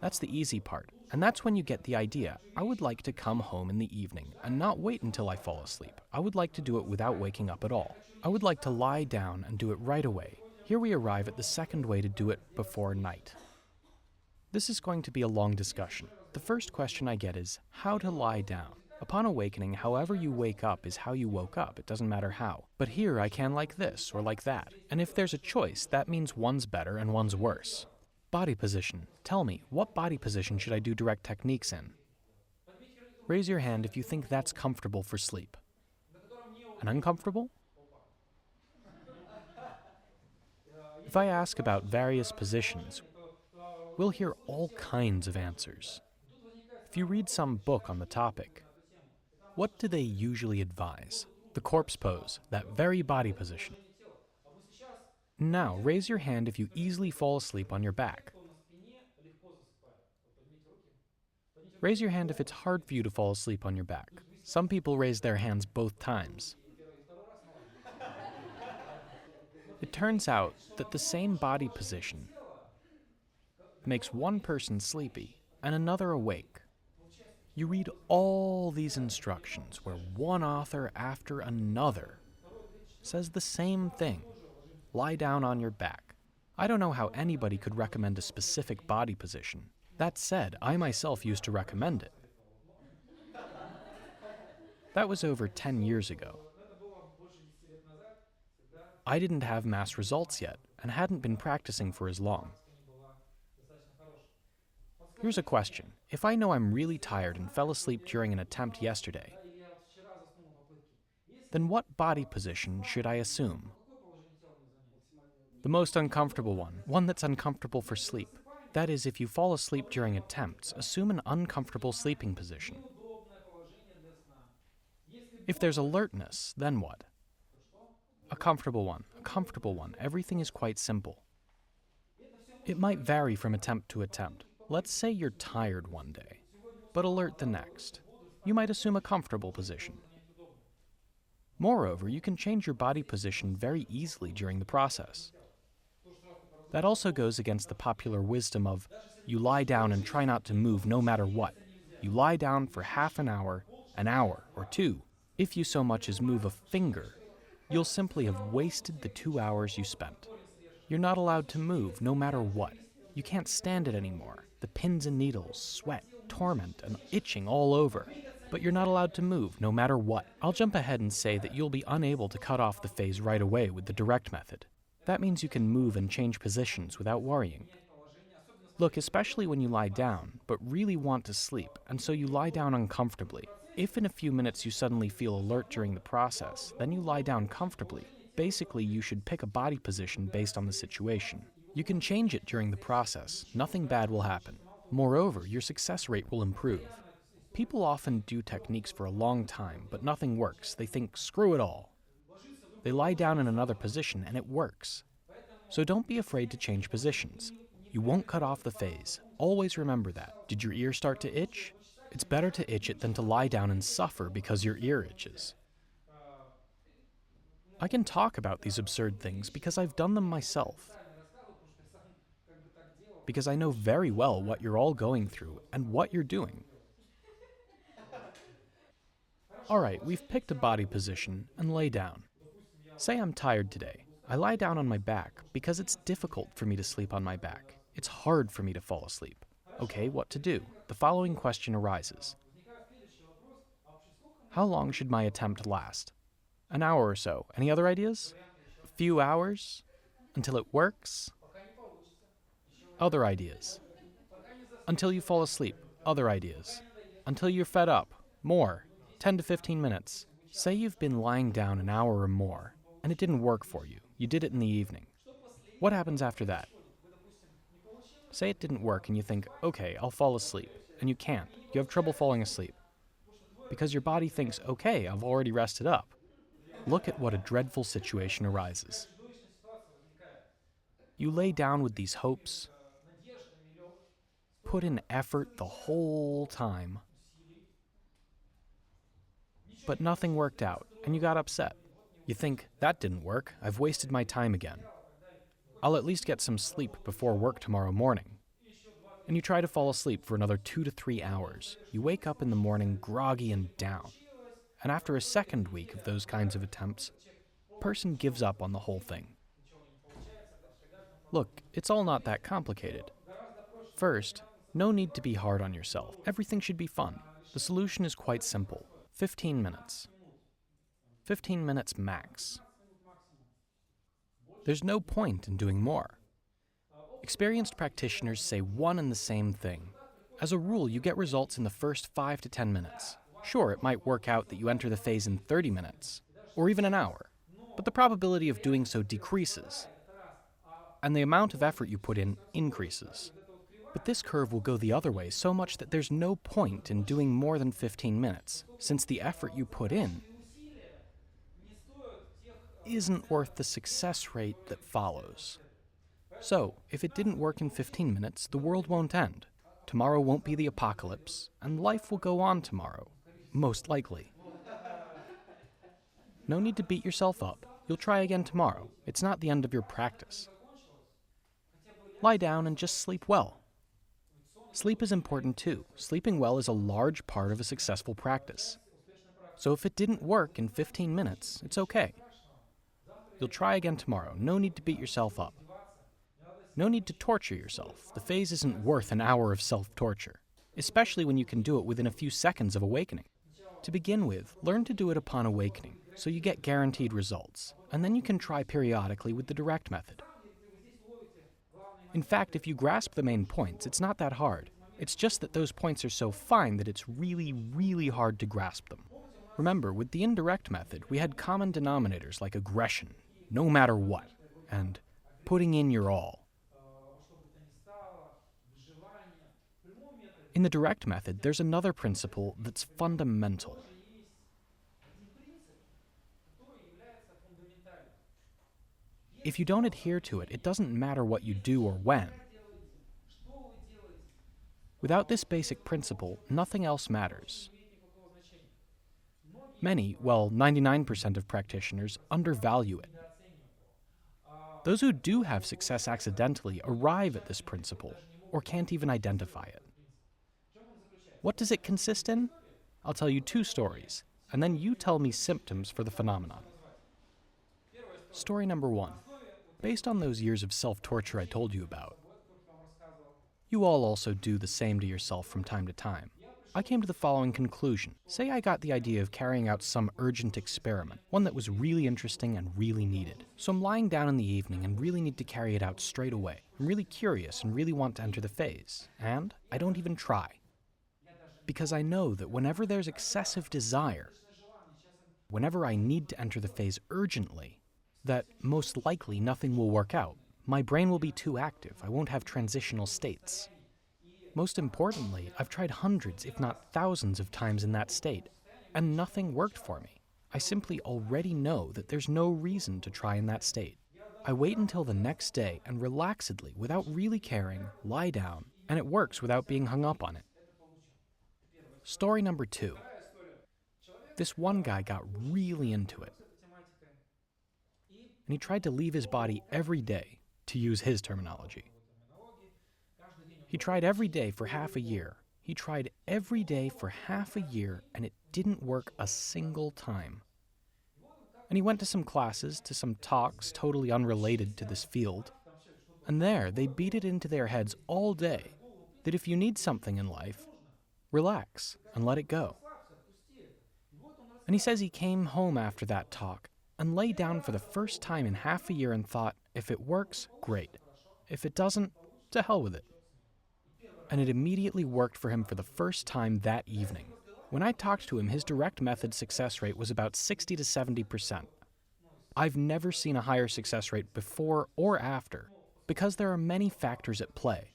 That's the easy part, and that's when you get the idea. I would like to come home in the evening and not wait until I fall asleep. I would like to do it without waking up at all. I would like to lie down and do it right away. Here we arrive at the second way to do it before night. This is going to be a long discussion. The first question I get is, how to lie down? Upon awakening, however you wake up is how you woke up. It doesn't matter how. But here I can like this or like that. And if there's a choice, that means one's better and one's worse. Body position. Tell me, what body position should I do direct techniques in? Raise your hand if you think that's comfortable for sleep. And uncomfortable? If I ask about various positions, we'll hear all kinds of answers. If you read some book on the topic, what do they usually advise? The corpse pose, that very body position. Now, raise your hand if you easily fall asleep on your back. Raise your hand if it's hard for you to fall asleep on your back. Some people raise their hands both times. It turns out that the same body position makes one person sleepy and another awake. You read all these instructions where one author after another says the same thing. Lie down on your back. I don't know how anybody could recommend a specific body position. That said, I myself used to recommend it. That was over 10 years ago. I didn't have mass results yet and hadn't been practicing for as long. Here's a question. If I know I'm really tired and fell asleep during an attempt yesterday, then what body position should I assume? The most uncomfortable one that's uncomfortable for sleep. That is, if you fall asleep during attempts, assume an uncomfortable sleeping position. If there's alertness, then what? A comfortable one. Everything is quite simple. It might vary from attempt to attempt. Let's say you're tired one day, but alert the next. You might assume a comfortable position. Moreover, you can change your body position very easily during the process. That also goes against the popular wisdom of, you lie down and try not to move no matter what. You lie down for half an hour, or 2, If you so much as move a finger, you'll simply have wasted the 2 hours you spent. You're not allowed to move, no matter what. You can't stand it anymore. The pins and needles, sweat, torment, and itching all over. But you're not allowed to move, no matter what. I'll jump ahead and say that you'll be unable to cut off the phase right away with the direct method. That means you can move and change positions without worrying. Look, especially when you lie down, but really want to sleep, and so you lie down uncomfortably. If in a few minutes you suddenly feel alert during the process, then you lie down comfortably. Basically, you should pick a body position based on the situation. You can change it during the process. Nothing bad will happen. Moreover, your success rate will improve. People often do techniques for a long time, but nothing works. They think, screw it all. They lie down in another position, and it works. So don't be afraid to change positions. You won't cut off the phase. Always remember that. Did your ear start to itch? It's better to itch it than to lie down and suffer because your ear itches. I can talk about these absurd things because I've done them myself. Because I know very well what you're all going through and what you're doing. Alright, we've picked a body position and lay down. Say I'm tired today. I lie down on my back because it's difficult for me to sleep on my back. It's hard for me to fall asleep. Okay, what to do? The following question arises. How long should my attempt last? An hour or so. Any other ideas? A few hours? Until it works? Other ideas. Until you fall asleep. Other ideas. Until you're fed up. More. 10 to 15 minutes. Say you've been lying down an hour or more, and it didn't work for you. You did it in the evening. What happens after that? Say it didn't work and you think, okay, I'll fall asleep. And you can't. You have trouble falling asleep. Because your body thinks, okay, I've already rested up. Look at what a dreadful situation arises. You lay down with these hopes, put in effort the whole time, but nothing worked out, and you got upset. You think, that didn't work, I've wasted my time again. I'll at least get some sleep before work tomorrow morning. And you try to fall asleep for another 2 to 3 hours. You wake up in the morning groggy and down. And after a second week of those kinds of attempts, a person gives up on the whole thing. Look, it's all not that complicated. First, no need to be hard on yourself. Everything should be fun. The solution is quite simple. 15 minutes. 15 minutes max. There's no point in doing more. Experienced practitioners say one and the same thing. As a rule, you get results in the first 5 to 10 minutes. Sure, it might work out that you enter the phase in 30 minutes, or even an hour, but the probability of doing so decreases, and the amount of effort you put in increases. But this curve will go the other way so much that there's no point in doing more than 15 minutes, since the effort you put in isn't worth the success rate that follows. So, if it didn't work in 15 minutes, the world won't end. Tomorrow won't be the apocalypse, and life will go on tomorrow, most likely. No need to beat yourself up. You'll try again tomorrow. It's not the end of your practice. Lie down and just sleep well. Sleep is important too. Sleeping well is a large part of a successful practice. So if it didn't work in 15 minutes, it's okay. You'll try again tomorrow. No need to beat yourself up. No need to torture yourself. The phase isn't worth an hour of self-torture, especially when you can do it within a few seconds of awakening. To begin with, learn to do it upon awakening, so you get guaranteed results, and then you can try periodically with the direct method. In fact, if you grasp the main points, it's not that hard. It's just that those points are so fine that it's really, really hard to grasp them. Remember, with the indirect method, we had common denominators like aggression, no matter what, and putting in your all. In the direct method, there's another principle that's fundamental. If you don't adhere to it, it doesn't matter what you do or when. Without this basic principle, nothing else matters. Many, well, 99% of practitioners undervalue it. Those who do have success accidentally arrive at this principle, or can't even identify it. What does it consist in? I'll tell you 2 stories. and then you tell me symptoms for the phenomenon. Story number 1. Based on those years of self-torture I told you about, you all also do the same to yourself from time to time. I came to the following conclusion. Say I got the idea of carrying out some urgent experiment, one that was really interesting and really needed. So I'm lying down in the evening and really need to carry it out straight away. I'm really curious and really want to enter the phase. And I don't even try. Because I know that whenever there's excessive desire, whenever I need to enter the phase urgently, that most likely nothing will work out. My brain will be too active. I won't have transitional states. Most importantly, I've tried hundreds, if not thousands of times in that state, and nothing worked for me. I simply already know that there's no reason to try in that state. I wait until the next day and relaxedly, without really caring, lie down, and it works without being hung up on it. Story number 2. This one guy got really into it, and he tried to leave his body every day, to use his terminology. He tried every day for half a year. He tried every day for half a year, and it didn't work a single time. And he went to some classes, to some talks totally unrelated to this field, and there they beat it into their heads all day that if you need something in life, relax and let it go. And he says he came home after that talk and lay down for the first time in half a year and thought, if it works, great. If it doesn't, to hell with it. And it immediately worked for him for the first time that evening. When I talked to him, his direct method success rate was about 60 to 70%. I've never seen a higher success rate before or after, because there are many factors at play.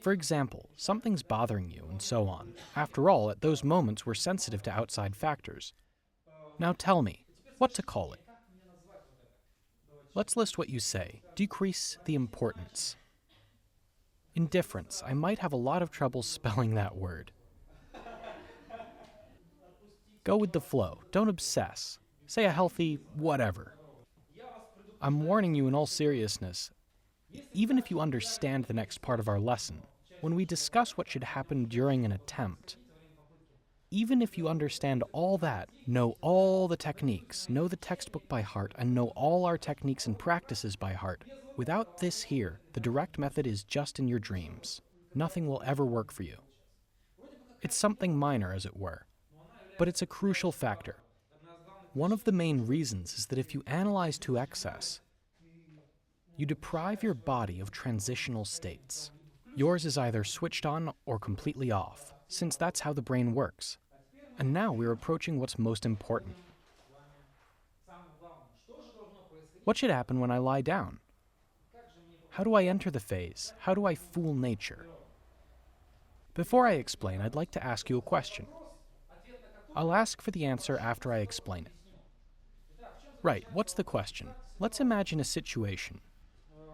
For example, something's bothering you and so on. After all, at those moments we're sensitive to outside factors. Now tell me, what to call it? Let's list what you say. Decrease the importance. Indifference. I might have a lot of trouble spelling that word. Go with the flow. Don't obsess. Say a healthy whatever. I'm warning you in all seriousness, even if you understand the next part of our lesson, when we discuss what should happen during an attempt, even if you understand all that, know all the techniques, know the textbook by heart, and know all our techniques and practices by heart, without this here, the direct method is just in your dreams. Nothing will ever work for you. It's something minor, as it were, but it's a crucial factor. One of the main reasons is that if you analyze to excess, you deprive your body of transitional states. Yours is either switched on or completely off, since that's how the brain works. And now we're approaching what's most important. What should happen when I lie down? How do I enter the phase? How do I fool nature? Before I explain, I'd like to ask you a question. I'll ask for the answer after I explain it. Right, what's the question? Let's imagine a situation.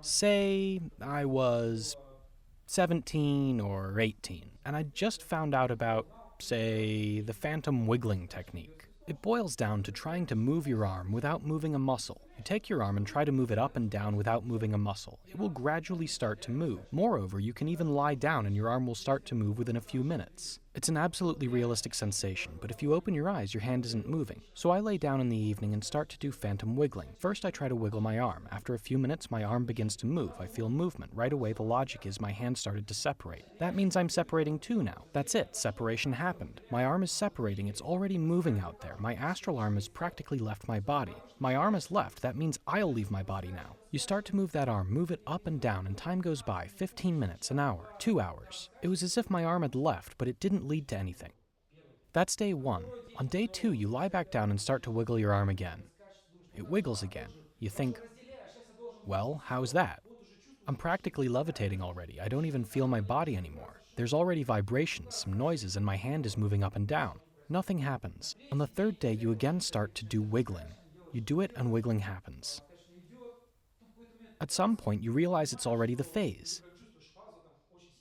Say I was 17 or 18, and I just found out about, say, the phantom wiggling technique. It boils down to trying to move your arm without moving a muscle. You take your arm and try to move it up and down without moving a muscle. It will gradually start to move. Moreover, you can even lie down and your arm will start to move within a few minutes. It's an absolutely realistic sensation, but if you open your eyes, your hand isn't moving. So I lay down in the evening and start to do phantom wiggling. First, I try to wiggle my arm. After a few minutes, my arm begins to move. I feel movement. Right away, the logic is my hand started to separate. That means I'm separating too now. That's it. Separation happened. My arm is separating. It's already moving out there. My astral arm has practically left my body. My arm is left. That means I'll leave my body now. You start to move that arm, move it up and down, and time goes by. 15 minutes, an hour, 2 hours. It was as if my arm had left, but it didn't lead to anything. That's day 1. On day 2, you lie back down and start to wiggle your arm again. It wiggles again. You think, well, how's that? I'm practically levitating already. I don't even feel my body anymore. There's already vibrations, some noises, and my hand is moving up and down. Nothing happens. On the 3rd day, you again start to do wiggling. You do it and wiggling happens. At some point, you realize it's already the phase.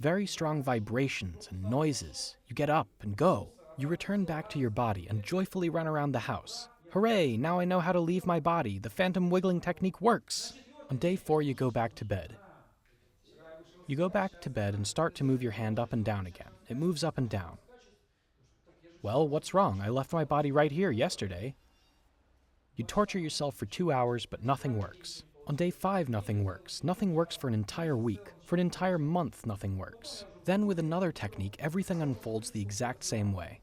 Very strong vibrations and noises. You get up and go. You return back to your body and joyfully run around the house. Hooray, now I know how to leave my body. The phantom wiggling technique works. On day 4, you go back to bed. You go back to bed and start to move your hand up and down again. It moves up and down. Well, what's wrong? I left my body right here yesterday. You torture yourself for 2 hours, but nothing works. On day 5, nothing works. Nothing works for an entire week. For an entire month, nothing works. Then with another technique, everything unfolds the exact same way.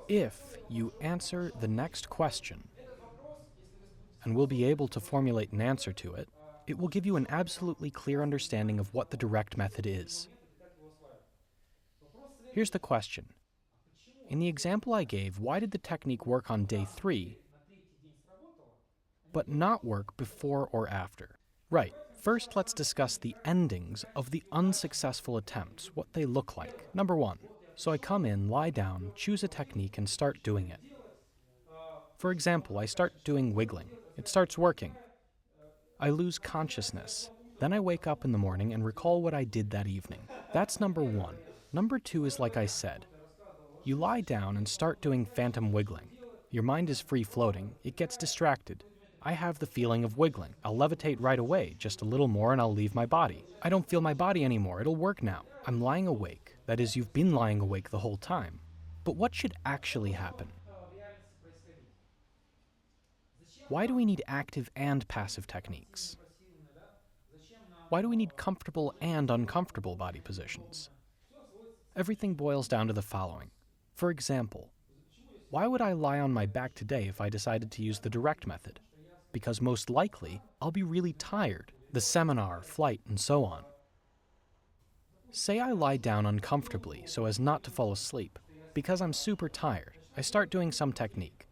If you answer the next question, and will be able to formulate an answer to it, it will give you an absolutely clear understanding of what the direct method is. Here's the question. In the example I gave, why did the technique work on day 3, but not work before or after? Right. First, let's discuss the endings of the unsuccessful attempts, what they look like. Number 1. So I come in, lie down, choose a technique, and start doing it. For example, I start doing wiggling. It starts working. I lose consciousness. Then I wake up in the morning and recall what I did that evening. That's number 1. Number 2 is like I said. You lie down and start doing phantom wiggling. Your mind is free-floating. It gets distracted. I have the feeling of wiggling. I'll levitate right away, just a little more and I'll leave my body. I don't feel my body anymore. It'll work now. I'm lying awake. That is, you've been lying awake the whole time. But what should actually happen? Why do we need active and passive techniques? Why do we need comfortable and uncomfortable body positions? Everything boils down to the following. For example, why would I lie on my back today if I decided to use the direct method? Because most likely, I'll be really tired, the seminar, flight, and so on. Say I lie down uncomfortably so as not to fall asleep. Because I'm super tired, I start doing some technique.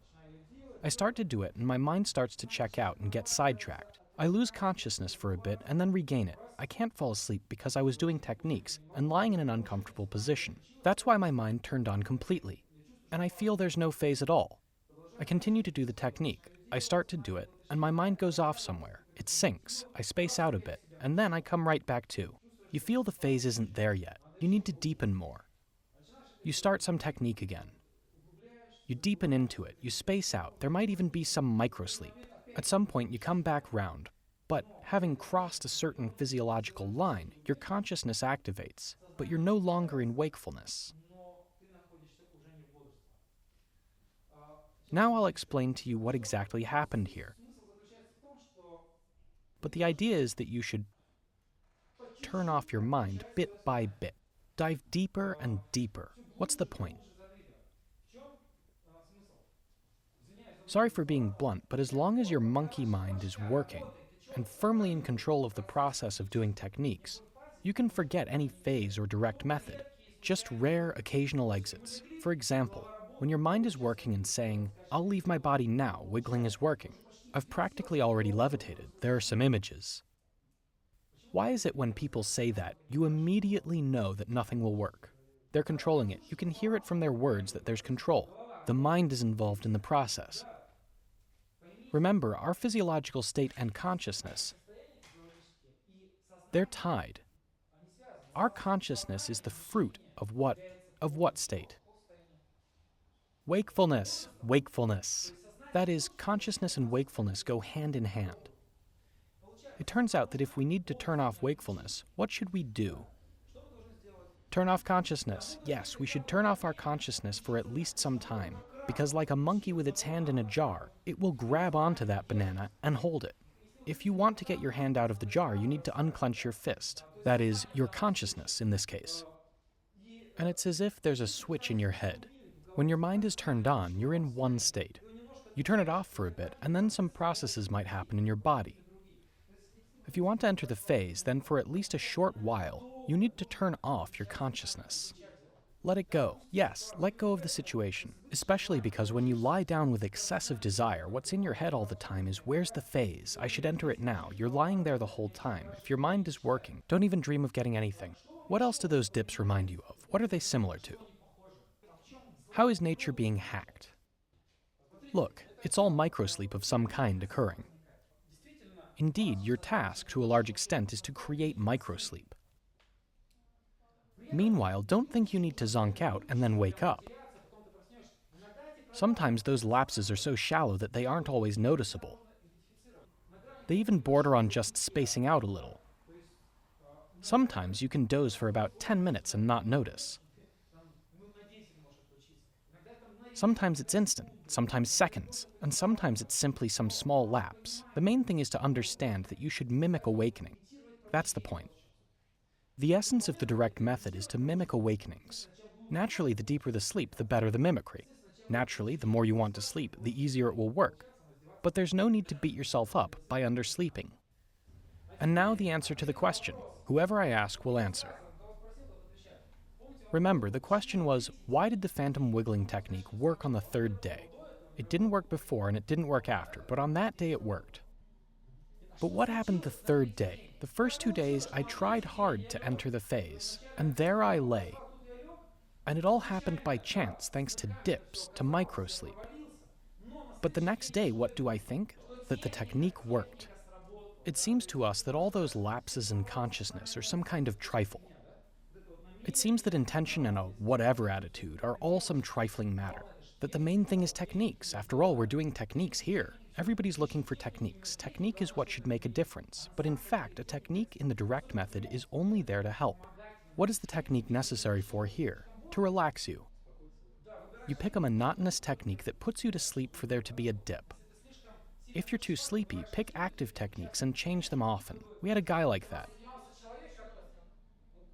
I start to do it and my mind starts to check out and get sidetracked. I lose consciousness for a bit and then regain it. I can't fall asleep because I was doing techniques and lying in an uncomfortable position. That's why my mind turned on completely. And I feel there's no phase at all. I continue to do the technique. I start to do it, and my mind goes off somewhere. It sinks. I space out a bit, and then I come right back to. You feel the phase isn't there yet. You need to deepen more. You start some technique again. You deepen into it. You space out. There might even be some microsleep. At some point, you come back round. But having crossed a certain physiological line, your consciousness activates, but you're no longer in wakefulness. Now I'll explain to you what exactly happened here. But the idea is that you should turn off your mind bit by bit. Dive deeper and deeper. What's the point? Sorry for being blunt, but as long as your monkey mind is working and firmly in control of the process of doing techniques, you can forget any phase or direct method, just rare occasional exits. For example, when your mind is working and saying, I'll leave my body now, wiggling is working. I've practically already levitated. There are some images. Why is it when people say that, you immediately know that nothing will work? They're controlling it. You can hear it from their words that there's control. The mind is involved in the process. Remember, our physiological state and consciousness, they're tied. Our consciousness is the fruit of what state? Wakefulness, wakefulness. That is, consciousness and wakefulness go hand in hand. It turns out that if we need to turn off wakefulness, what should we do? Turn off consciousness. Yes, we should turn off our consciousness for at least some time, because like a monkey with its hand in a jar, it will grab onto that banana and hold it. If you want to get your hand out of the jar, you need to unclench your fist. That is, your consciousness in this case. And it's as if there's a switch in your head. When your mind is turned on, you're in one state. You turn it off for a bit, and then some processes might happen in your body. If you want to enter the phase, then for at least a short while, you need to turn off your consciousness. Let it go. Yes, let go of the situation, especially because when you lie down with excessive desire, what's in your head all the time is, where's the phase? I should enter it now. You're lying there the whole time. If your mind is working, don't even dream of getting anything. What else do those dips remind you of? What are they similar to? How is nature being hacked? Look, it's all microsleep of some kind occurring. Indeed, your task, to a large extent, is to create microsleep. Meanwhile, don't think you need to zonk out and then wake up. Sometimes those lapses are so shallow that they aren't always noticeable. They even border on just spacing out a little. Sometimes you can doze for about 10 minutes and not notice. Sometimes it's instant, sometimes seconds, and sometimes it's simply some small lapse. The main thing is to understand that you should mimic awakening. That's the point. The essence of the direct method is to mimic awakenings. Naturally, the deeper the sleep, the better the mimicry. Naturally, the more you want to sleep, the easier it will work. But there's no need to beat yourself up by undersleeping. And now the answer to the question. Whoever I ask will answer. Remember, the question was, why did the phantom wiggling technique work on the third day? It didn't work before and it didn't work after, but on that day it worked. But what happened the third day? The first 2 days, I tried hard to enter the phase, and there I lay. And it all happened by chance, thanks to dips, to microsleep. But the next day, what do I think? That the technique worked. It seems to us that all those lapses in consciousness are some kind of trifle. It seems that intention and a whatever attitude are all some trifling matter. That the main thing is techniques. After all, we're doing techniques here. Everybody's looking for techniques. Technique is what should make a difference. But in fact, a technique in the direct method is only there to help. What is the technique necessary for here? To relax you. You pick a monotonous technique that puts you to sleep for there to be a dip. If you're too sleepy, pick active techniques and change them often. We had a guy like that.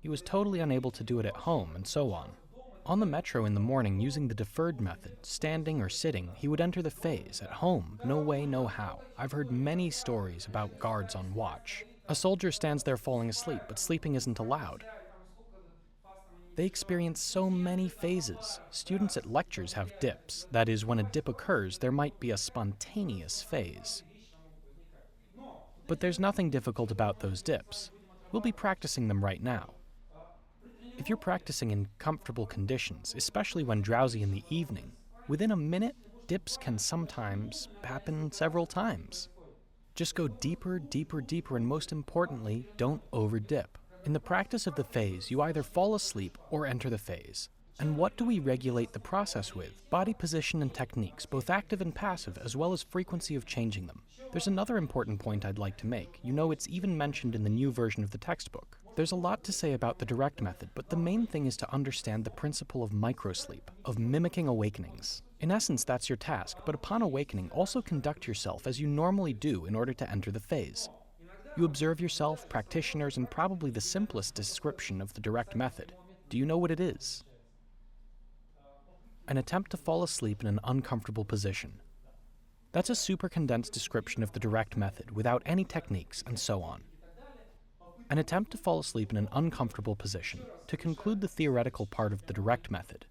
He was totally unable to do it at home, and so on. On the metro in the morning, using the deferred method, standing or sitting, he would enter the phase. At home, no way, no how. I've heard many stories about guards on watch. A soldier stands there falling asleep, but sleeping isn't allowed. They experience so many phases. Students at lectures have dips. That is, when a dip occurs, there might be a spontaneous phase. But there's nothing difficult about those dips. We'll be practicing them right now. If you're practicing in comfortable conditions, especially when drowsy in the evening, within a minute, dips can sometimes happen several times. Just go deeper, deeper, deeper, and most importantly, don't over-dip. In the practice of the phase, you either fall asleep or enter the phase. And what do we regulate the process with? Body position and techniques, both active and passive, as well as frequency of changing them. There's another important point I'd like to make. You know, it's even mentioned in the new version of the textbook. There's a lot to say about the direct method, but the main thing is to understand the principle of microsleep, of mimicking awakenings. In essence, that's your task, but upon awakening, also conduct yourself as you normally do in order to enter the phase. You observe yourself, practitioners, and probably the simplest description of the direct method. Do you know what it is? An attempt to fall asleep in an uncomfortable position. That's a super condensed description of the direct method without any techniques and so on. An attempt to fall asleep in an uncomfortable position. To conclude the theoretical part of the direct method,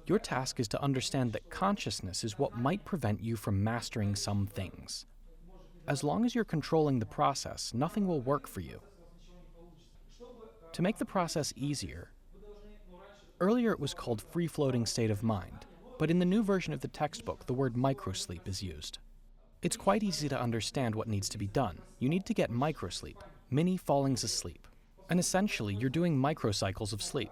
your task is to understand that consciousness is what might prevent you from mastering some things. As long as you're controlling the process, nothing will work for you. To make the process easier, earlier it was called free-floating state of mind, but in the new version of the textbook, the word microsleep is used. It's quite easy to understand what needs to be done. You need to get microsleep, mini fallings asleep. And essentially, you're doing microcycles of sleep.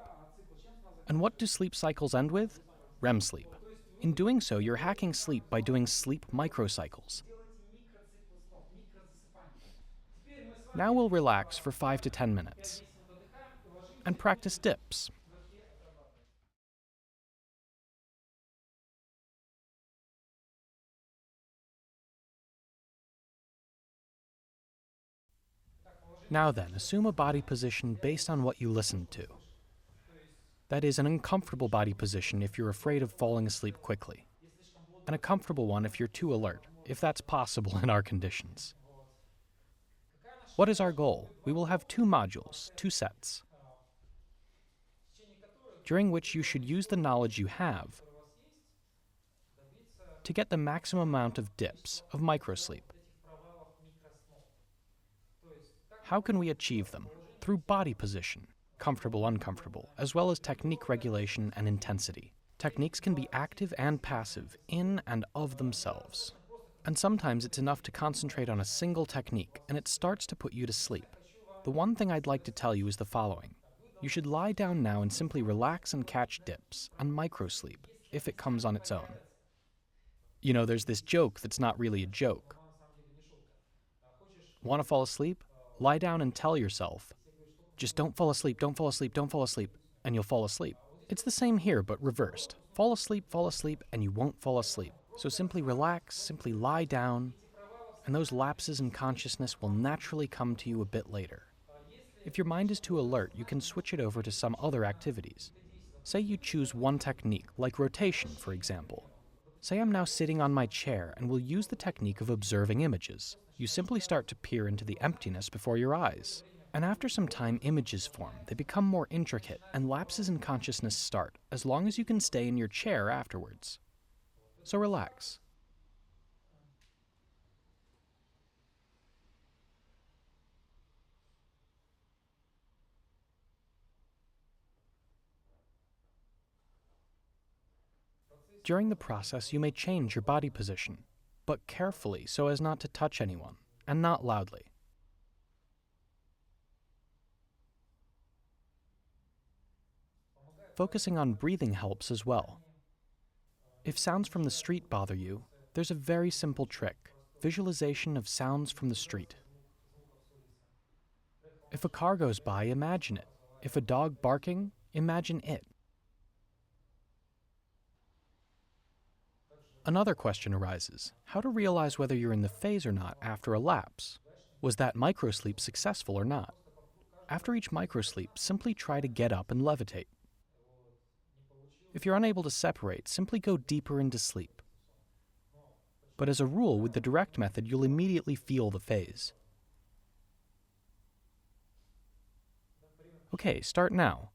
And what do sleep cycles end with? REM sleep. In doing so, you're hacking sleep by doing sleep microcycles. Now we'll relax for 5 to 10 minutes and practice dips. Now then, assume a body position based on what you listened to. That is, an uncomfortable body position if you're afraid of falling asleep quickly, and a comfortable one if you're too alert, if that's possible in our conditions. What is our goal? We will have 2 modules, 2 sets, during which you should use the knowledge you have to get the maximum amount of dips, of microsleep. How can we achieve them? Through body position, comfortable, uncomfortable, as well as technique regulation and intensity. Techniques can be active and passive, in and of themselves. And sometimes it's enough to concentrate on a single technique, and it starts to put you to sleep. The one thing I'd like to tell you is the following. You should lie down now and simply relax and catch dips, and microsleep, if it comes on its own. You know, there's this joke that's not really a joke. Want to fall asleep? Lie down and tell yourself, just don't fall asleep, don't fall asleep, don't fall asleep, and you'll fall asleep. It's the same here, but reversed. fall asleep, and you won't fall asleep. So simply relax, simply lie down, and those lapses in consciousness will naturally come to you a bit later. If your mind is too alert, you can switch it over to some other activities. Say you choose one technique, like rotation, for example. Say I'm now sitting on my chair and will use the technique of observing images. You simply start to peer into the emptiness before your eyes. And after some time, images form. They become more intricate, and lapses in consciousness start, as long as you can stay in your chair afterwards. So relax. During the process, you may change your body position, but carefully so as not to touch anyone, and not loudly. Focusing on breathing helps as well. If sounds from the street bother you, there's a very simple trick: visualization of sounds from the street. If a car goes by, imagine it. If a dog barking, imagine it. Another question arises: how to realize whether you're in the phase or not after a lapse? Was that microsleep successful or not? After each microsleep, simply try to get up and levitate. If you're unable to separate, simply go deeper into sleep. But as a rule, with the direct method, you'll immediately feel the phase. Okay, start now.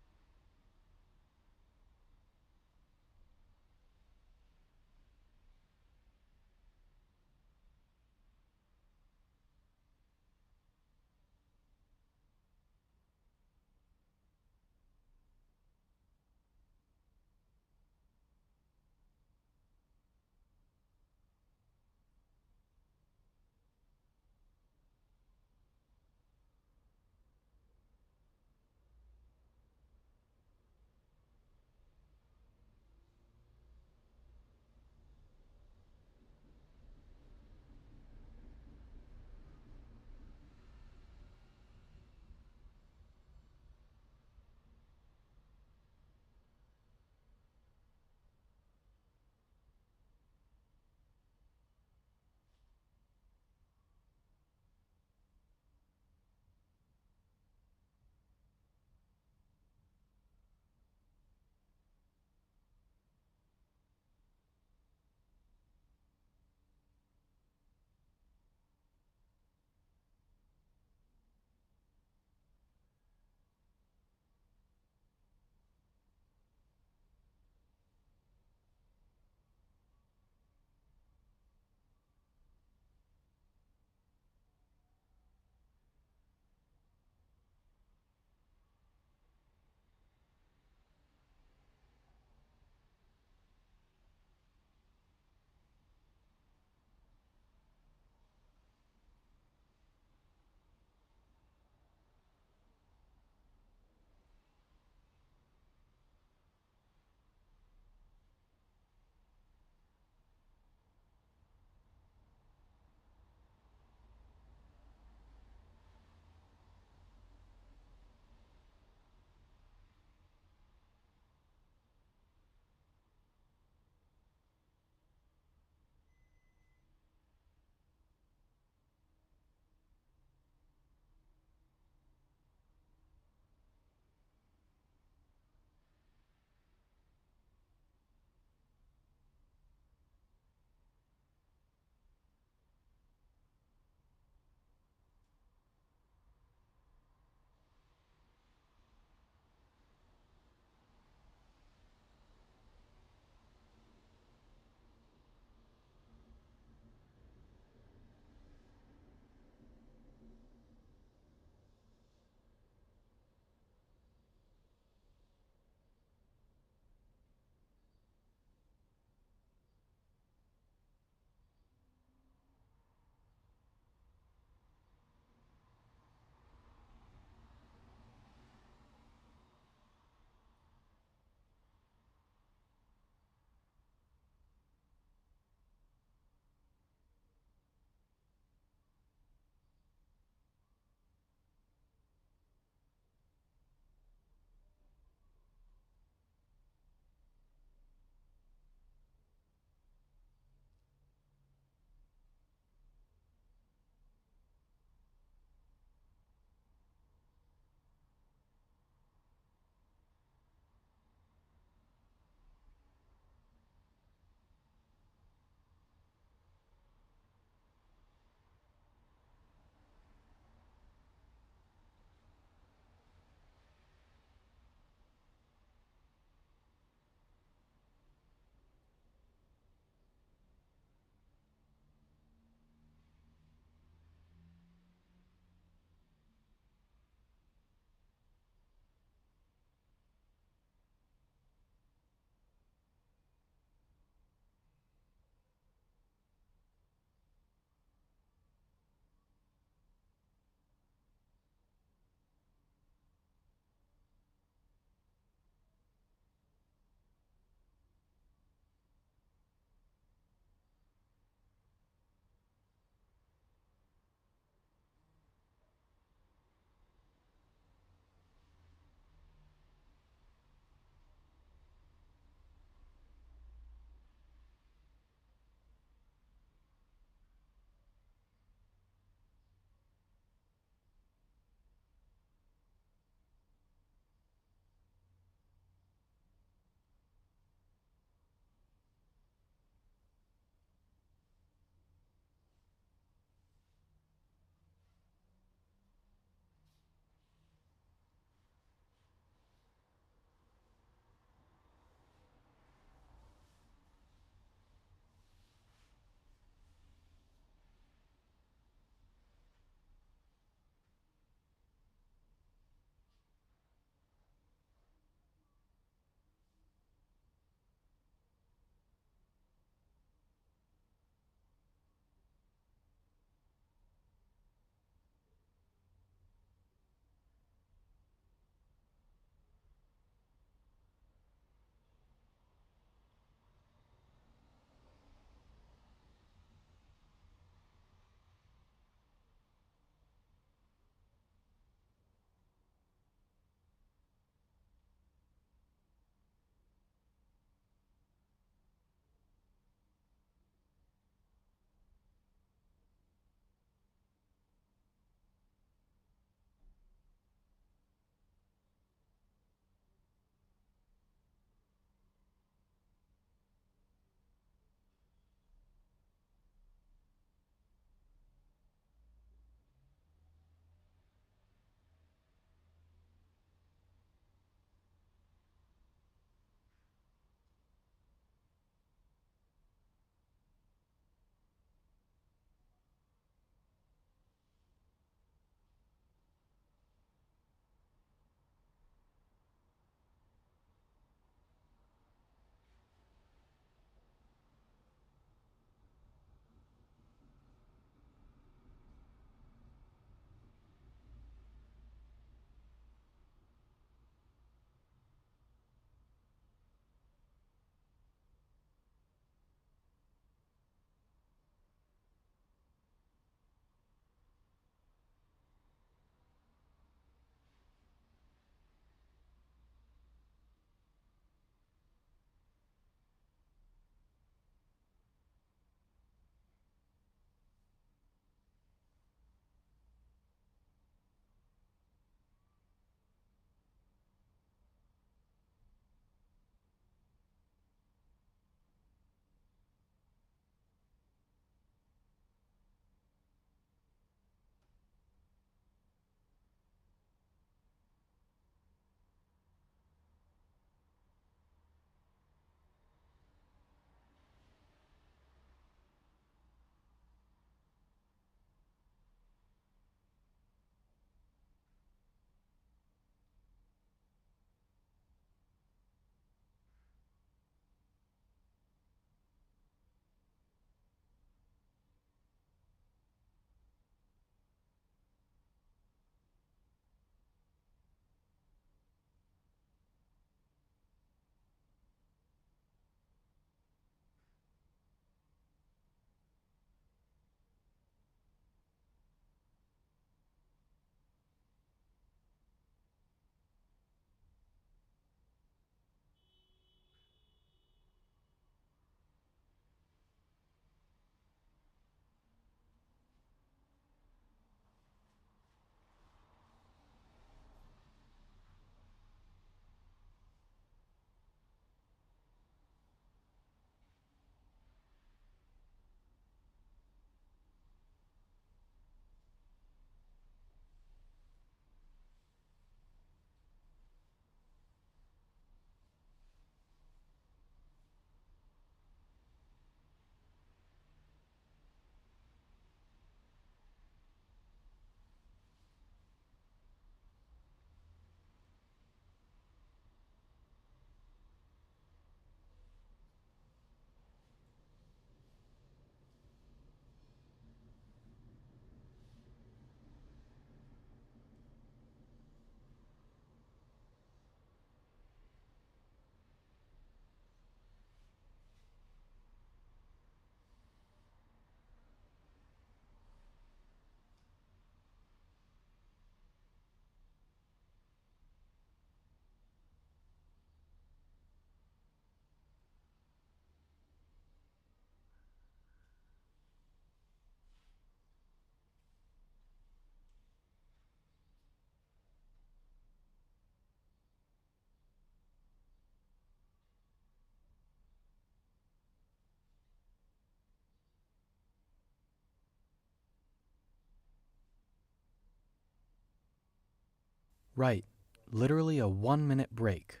Right, literally a 1-minute break.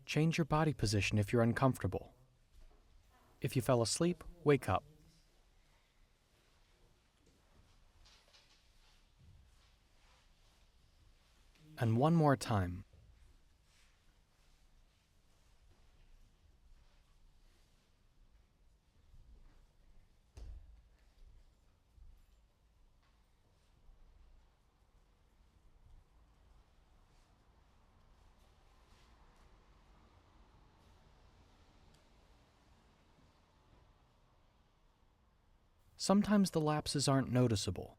Change your body position if you're uncomfortable. If you fell asleep, wake up. And one more time. Sometimes the lapses aren't noticeable.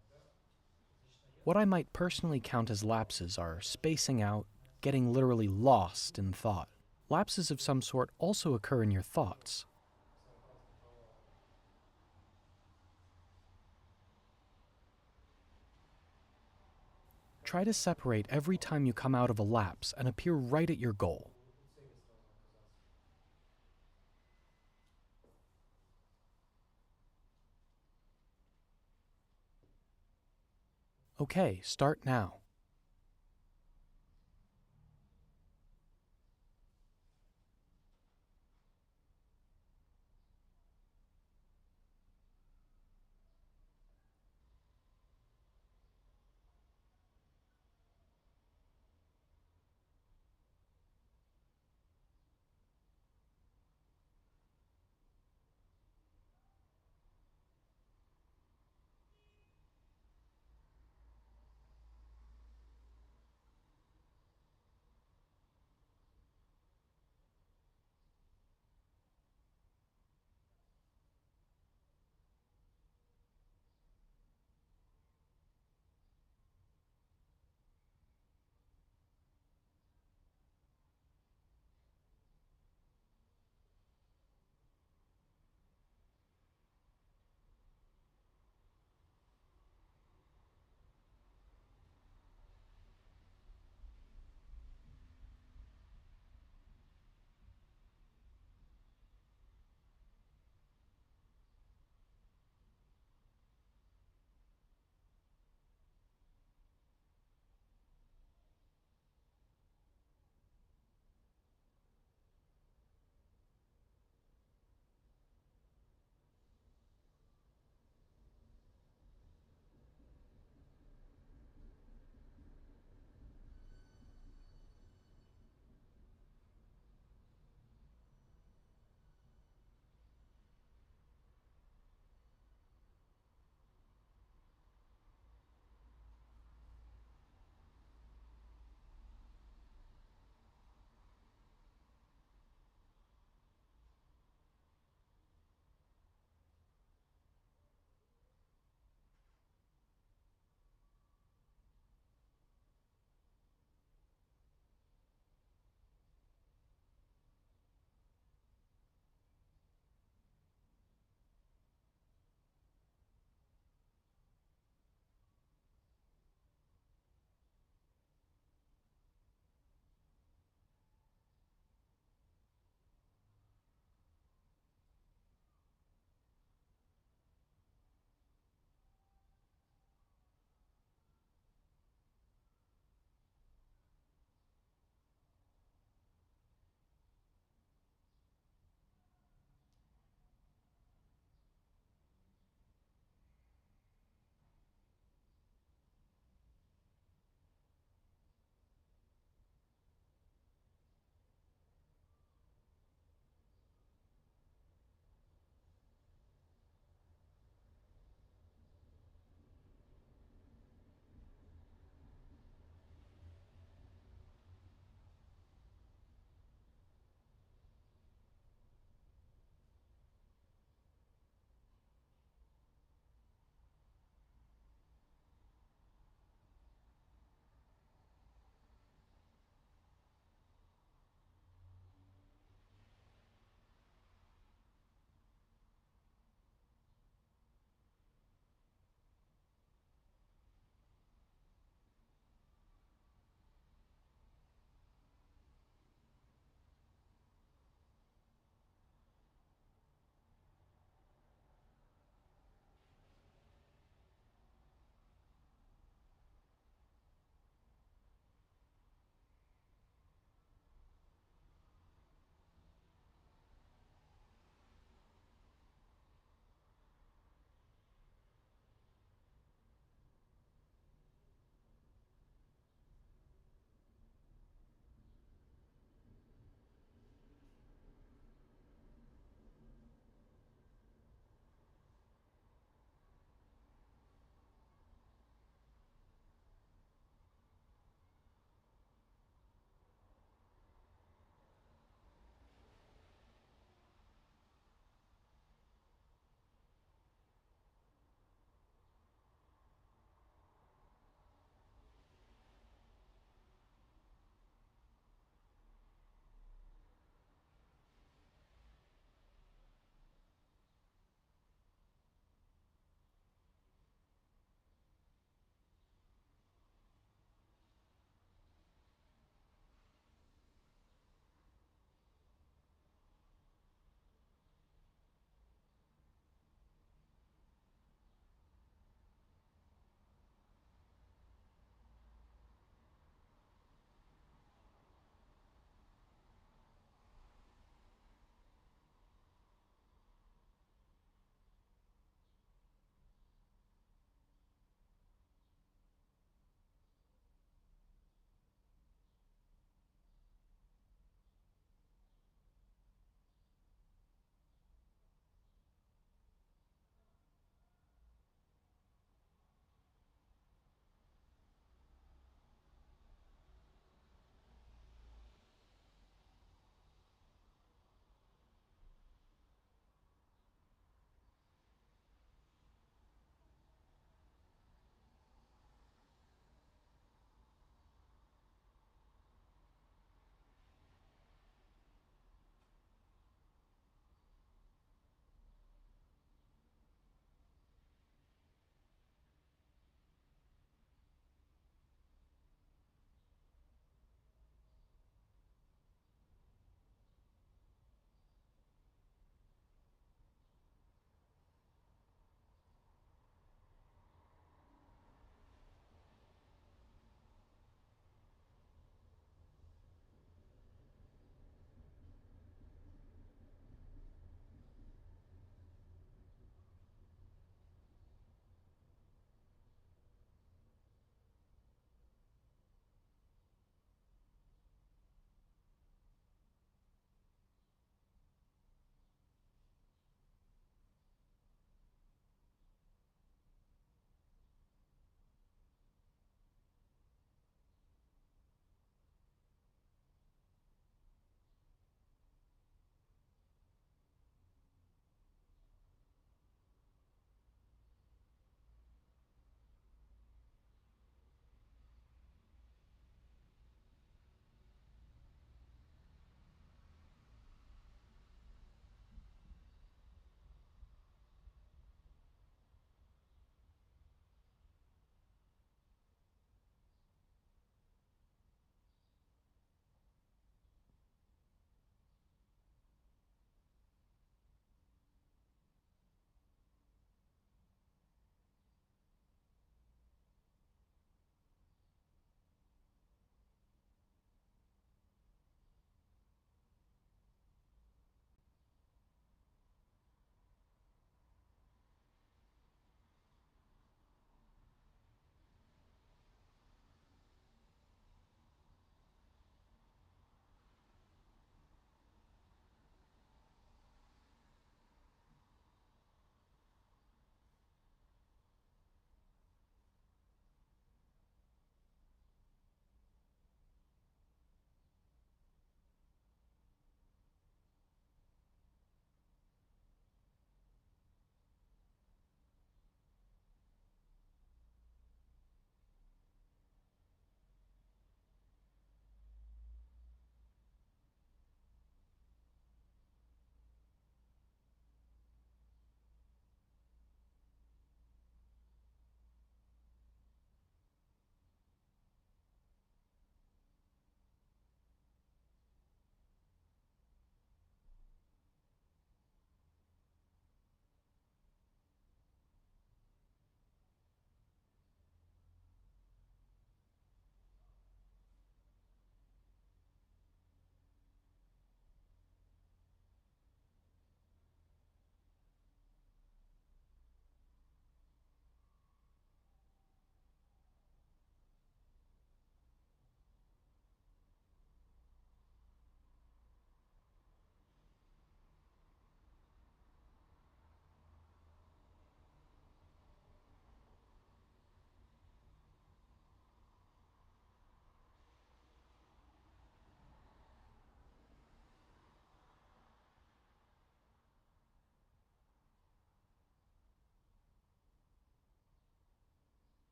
What I might personally count as lapses are spacing out, getting literally lost in thought. Lapses of some sort also occur in your thoughts. Try to separate every time you come out of a lapse and appear right at your goal. Okay, start now.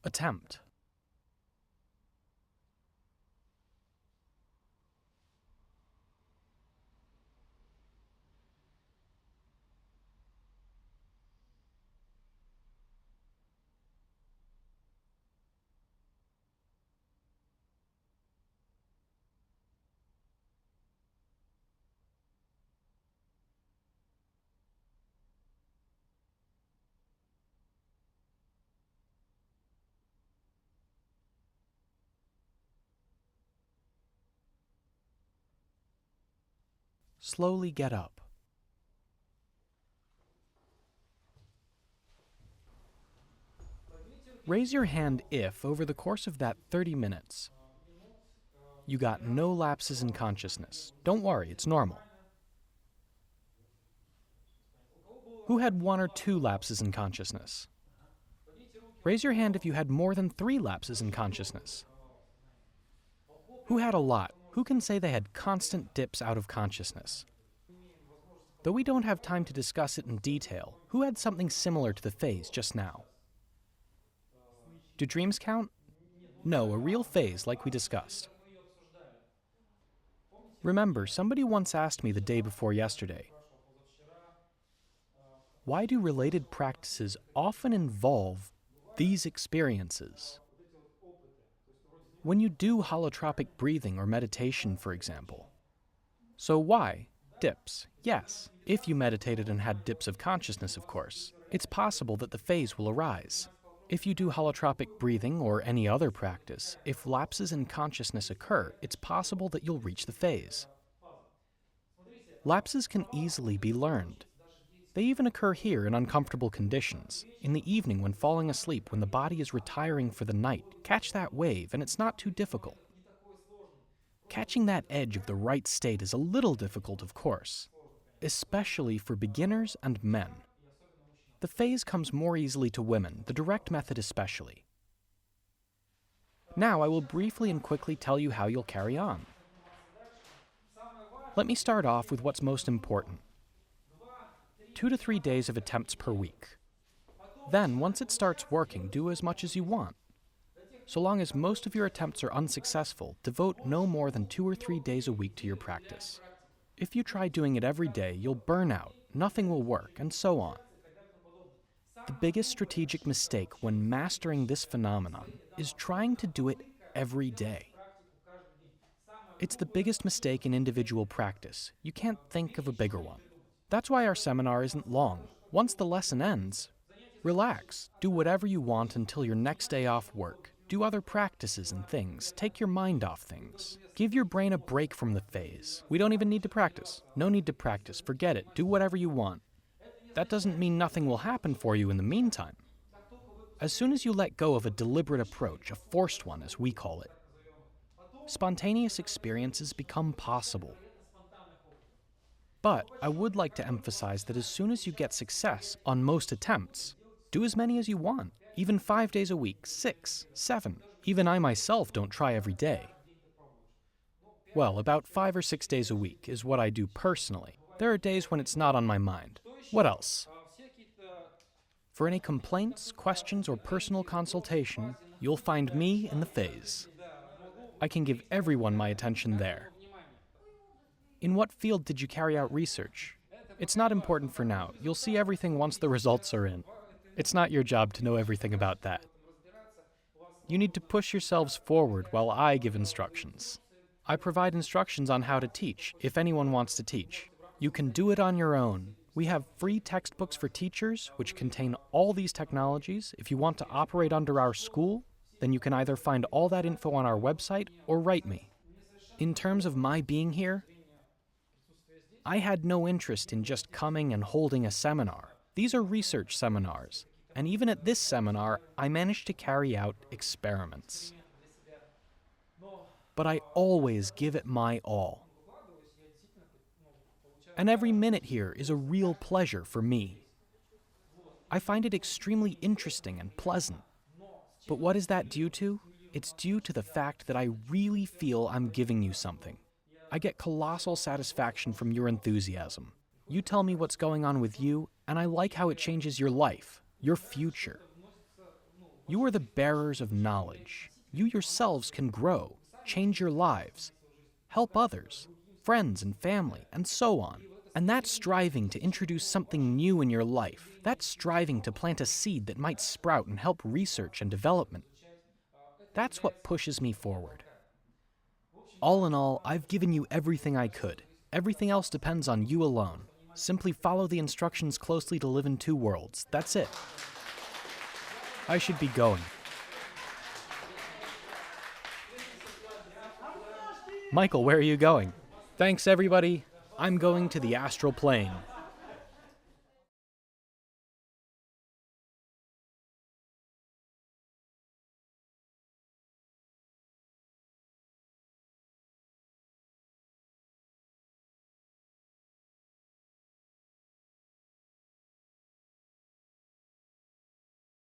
Attempt. Slowly get up. Raise your hand if, over the course of that 30 minutes, you got no lapses in consciousness. Don't worry, it's normal. Who had 1 or 2 lapses in consciousness? Raise your hand if you had more than 3 lapses in consciousness. Who had a lot? Who can say they had constant dips out of consciousness? Though we don't have time to discuss it in detail, who had something similar to the phase just now? Do dreams count? No, a real phase like we discussed. Remember, somebody once asked me the day before yesterday, why do related practices often involve these experiences? When you do holotropic breathing or meditation, for example. So why? Dips. Yes, if you meditated and had dips of consciousness, of course. It's possible that the phase will arise. If you do holotropic breathing or any other practice, if lapses in consciousness occur, it's possible that you'll reach the phase. Lapses can easily be learned. They even occur here in uncomfortable conditions. In the evening when falling asleep, when the body is retiring for the night, catch that wave, and it's not too difficult. Catching that edge of the right state is a little difficult, of course, especially for beginners and men. The phase comes more easily to women, the direct method especially. Now I will briefly and quickly tell you how you'll carry on. Let me start off with what's most important. 2 to 3 days of attempts per week. Then, once it starts working, do as much as you want. So long as most of your attempts are unsuccessful, devote no more than 2 or 3 days a week to your practice. If you try doing it every day, you'll burn out, nothing will work, and so on. The biggest strategic mistake when mastering this phenomenon is trying to do it every day. It's the biggest mistake in individual practice. You can't think of a bigger one. That's why our seminar isn't long. Once the lesson ends, relax. Do whatever you want until your next day off work. Do other practices and things. Take your mind off things. Give your brain a break from the phase. We don't even need to practice. No need to practice. Forget it. Do whatever you want. That doesn't mean nothing will happen for you in the meantime. As soon as you let go of a deliberate approach, a forced one as we call it, spontaneous experiences become possible. But I would like to emphasize that as soon as you get success on most attempts, do as many as you want, even 5 days a week, 6, 7. Even I myself don't try every day. Well, about 5 or 6 days a week is what I do personally. There are days when it's not on my mind. What else? For any complaints, questions, or personal consultation, you'll find me in the phase. I can give everyone my attention there. In what field did you carry out research? It's not important for now. You'll see everything once the results are in. It's not your job to know everything about that. You need to push yourselves forward while I give instructions. I provide instructions on how to teach, if anyone wants to teach. You can do it on your own. We have free textbooks for teachers, which contain all these technologies. If you want to operate under our school, then you can either find all that info on our website or write me. In terms of my being here, I had no interest in just coming and holding a seminar. These are research seminars, and even at this seminar, I managed to carry out experiments. But I always give it my all. And every minute here is a real pleasure for me. I find it extremely interesting and pleasant. But what is that due to? It's due to the fact that I really feel I'm giving you something. I get colossal satisfaction from your enthusiasm. You tell me what's going on with you, and I like how it changes your life, your future. You are the bearers of knowledge. You yourselves can grow, change your lives, help others, friends and family, and so on. And that striving to introduce something new in your life, that striving to plant a seed that might sprout and help research and development, that's what pushes me forward. All in all, I've given you everything I could. Everything else depends on you alone. Simply follow the instructions closely to live in two worlds. That's it. I should be going. Michael, where are you going? Thanks, everybody. I'm going to the astral plane.